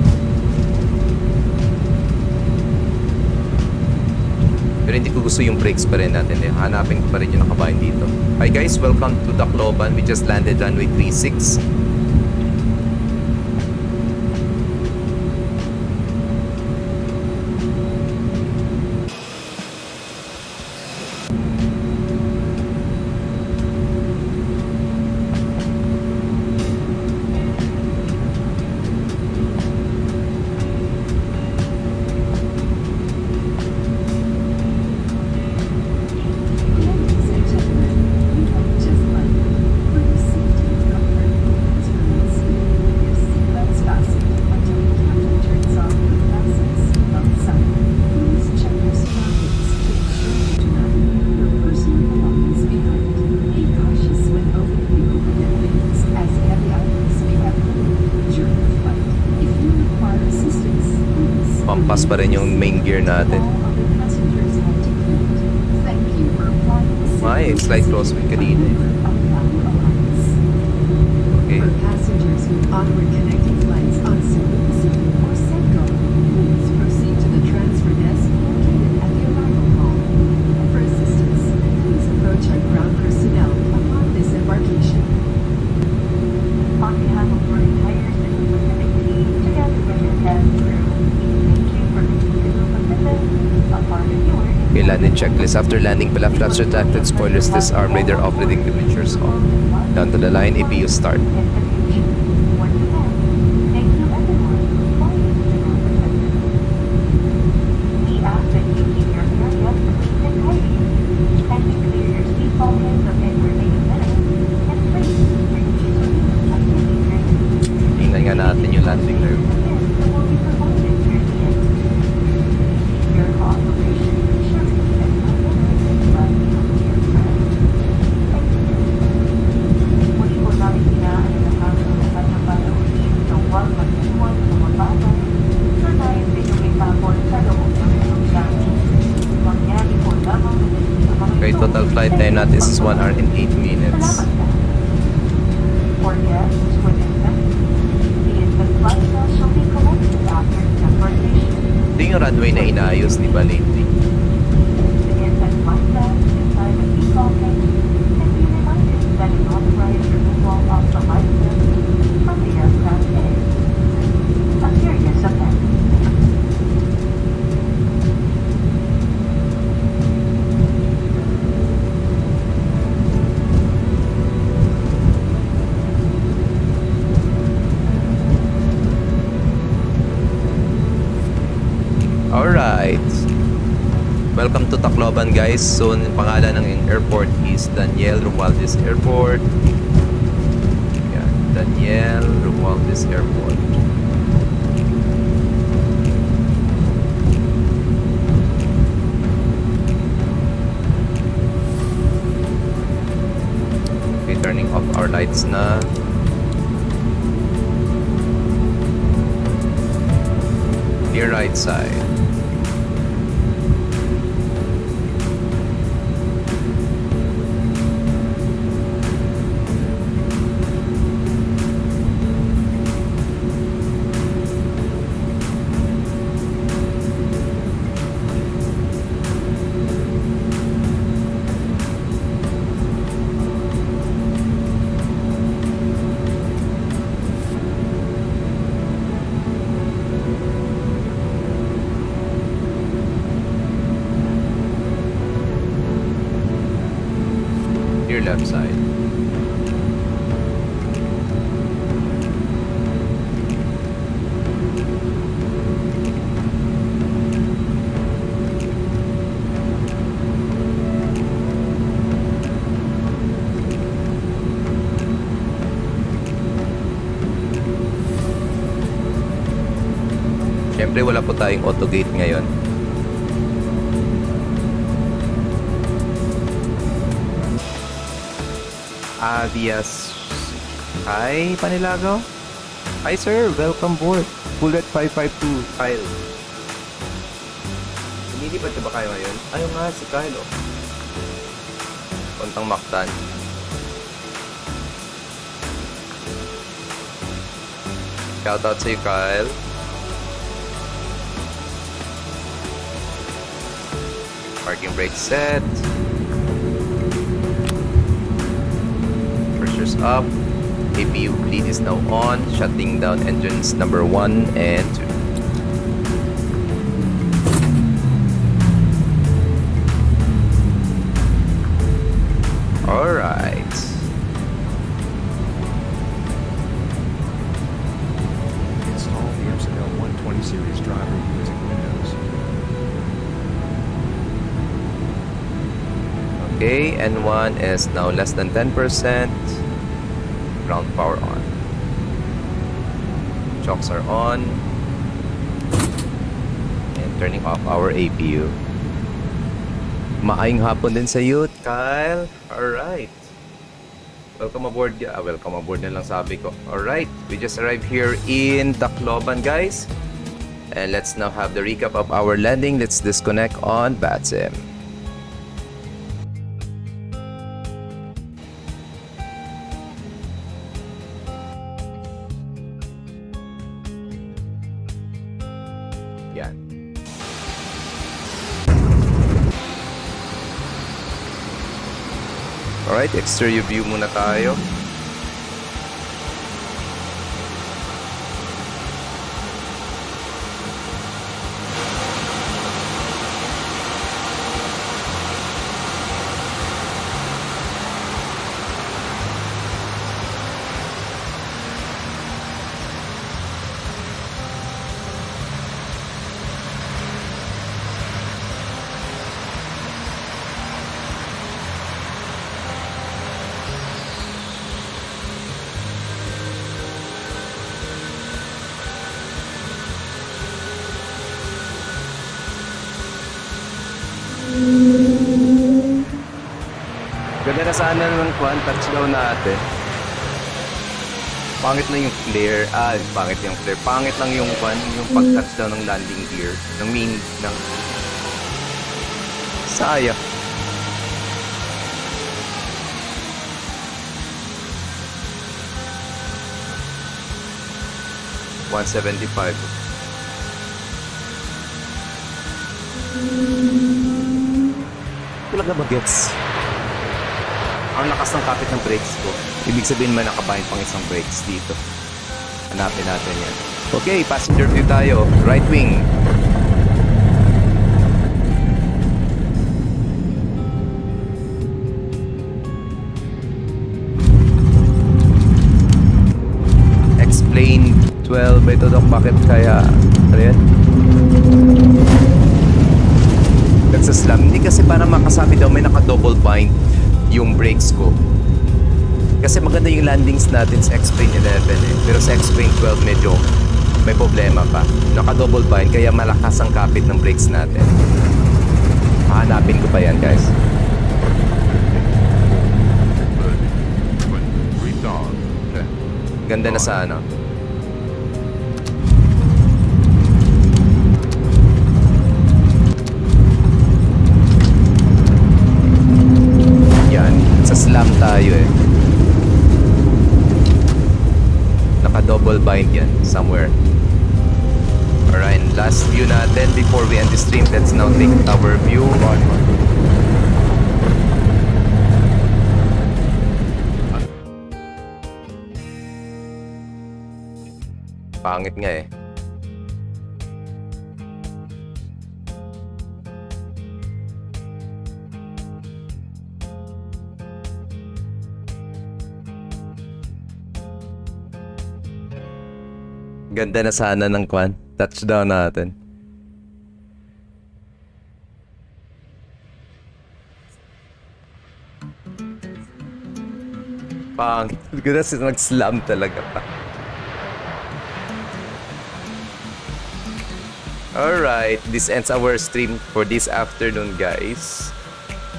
Pero hindi ko gusto yung brakes pa rin natin. Hanapin ko pa rin yung nakabayan dito. Hi guys, welcome to Tacloban. We just landed runway 36. Ladies and gentlemen, we have just landed. For your safety and comfort, please remain seated with your seatbelts fastened until the captain turns off the fasten seatbelt sign. Please check your surroundings to ensure you do not leave your personal belongings behind. Be cautious when opening the overhead bins, as heavy items may have fallen during the flight. If you require assistance, please Pampas pa rin yung main gear natin. all other passengers have declared. Thank you for flying with Ay, slight crosswind kanina eh. Okay. For passengers with onward connecting flights on Cebu Pacific or Central, please proceed to the transfer desk located at the arrival hall. For assistance, please approach our ground personnel upon disembarkation. On behalf of your entire Cebu Pacific team, together with your cabin crew, thank you for making Cebu Pacific a part of your Okay, landing checklist. After landing, pala flaps retracted, spoilers disarm, radar operating temperatures off. Down to the line, APU start. destination. Once again, thank you everyone for flying Cebu Pacific. We ask that you keep your area clean and tidy, kindly clear your seat pockets of any remaining minutes, and please bring your activity training. Tingnan nga natin yung landing curve. Your cooperation ensures that no one is left behind. Thank you. Muli po namin inaasahan na panapanahon sa huwag mag-iwan sa mga bagay na dahil pinumipapon sa loob ng aeroplano. Mangyari po lamang sa mga Okay, total flight time natin is 1 hour and 8 minutes. For guests within the infant flight shall be collected after departation. Ito yung runway na inaayos, di ba, lately? The infant flight bag inside the seat pocket and be reminded that an authorized removal of the life vest from the aircraft is a serious offense. Alright. Welcome to Tacloban guys. So, ang pangalan ng airport is Daniel Romualdez Airport. Yeah, Daniel Romualdez Airport. Okay, turning off our lights na. Your right side. Your left side. Siyempre wala po tayong auto gate ngayon. Avias. Hi, Panilagaw. Hi, sir. Welcome board. Bullet 552, Kyle. Lumilipad ka ba kayo ngayon? Ayaw nga, si Kyle, oh. Puntang Mactan. Shout out sa'yo, Kyle. Parking brake set. Pressure's up. APU bleed is now on. Shutting down engines number 1 and 2. Alright. Install the MCL 120 series driver using Windows. Okay, N1 is now less than 10%. Ground power on. Chocks are on. And turning off our APU. Maayong hapon din sa iyo, Kyle. Alright. Welcome aboard. Welcome aboard na lang sabi ko. Alright, we just arrived here in Tacloban, guys. And let's now have the recap of our landing. Let's disconnect on VATSIM. Yan. Alright, exterior view muna tayo. Ganda na sana ng touchdown natin. Pangit lang yung flare. Pangit yung flare. Pangit lang yung pag-touchdown ng landing gear. Ng main, ng... Sayang. $175. Talaga ba gets? Ang lakas ng kapit ng brakes ko. Ibig sabihin man nakabind pang isang brakes dito. Hanapin natin yan. Okay, passenger view tayo. Right wing. Explain 12. Ito daw bakit kaya... Ano yan? Nagsaslam. Hindi kasi para makasabi daw may naka-double bind yung brakes ko. Kasi maganda yung landings natin sa X-Plane 11 eh. Pero sa X-Plane 12 medyo may problema pa. Naka-double bind kaya malakas ang kapit ng brakes natin. Hahanapin ko pa yan, guys. 30, 20, retard, 10, Ganda na sa ano. Yan. Sa slam tayo eh. Naka-double bind yan. Somewhere. Alright. Last view natin before we end the stream. Let's now take our view. Pangit nga eh. Ganda na sana ng touchdown natin. Pangit. Ganda nag-slam talaga pa. Alright, this ends our stream for this afternoon, guys.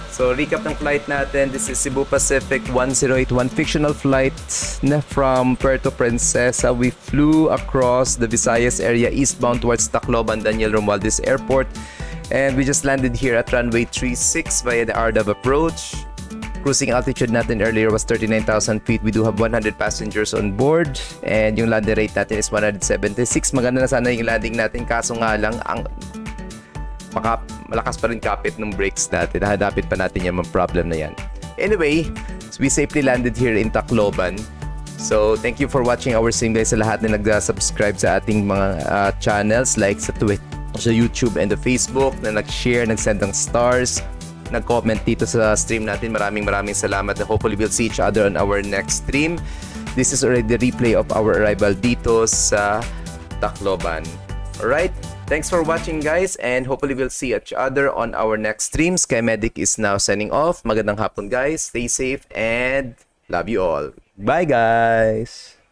So, recap ng flight natin. This is Cebu Pacific 1081 fictional flight from Puerto Princesa. We flew across the Visayas area eastbound towards Tacloban, Daniel Romualdez Airport. And we just landed here at runway 36 via the RDAV approach. Cruising altitude natin earlier was 39,000 feet. We do have 100 passengers on board. And yung landing rate natin is 176. Maganda na sana yung landing natin. Kaso nga lang, malakas pa rin kapit ng brakes natin. Hahadapit pa natin yung mga problem na yan. Anyway, we safely landed here in Tacloban. So, thank you for watching our stream guys sa lahat na nag-subscribe sa ating mga channels like sa Twitter, sa YouTube and the Facebook, na nag-share, nag-send ng stars, nag-comment dito sa stream natin. Maraming salamat. Hopefully, we'll see each other on our next stream. This is already the replay of our arrival dito sa Tacloban. Alright? Thanks for watching guys and hopefully we'll see each other on our next stream. Sky Medic is now signing off. Magandang hapon guys. Stay safe and love you all. Bye guys!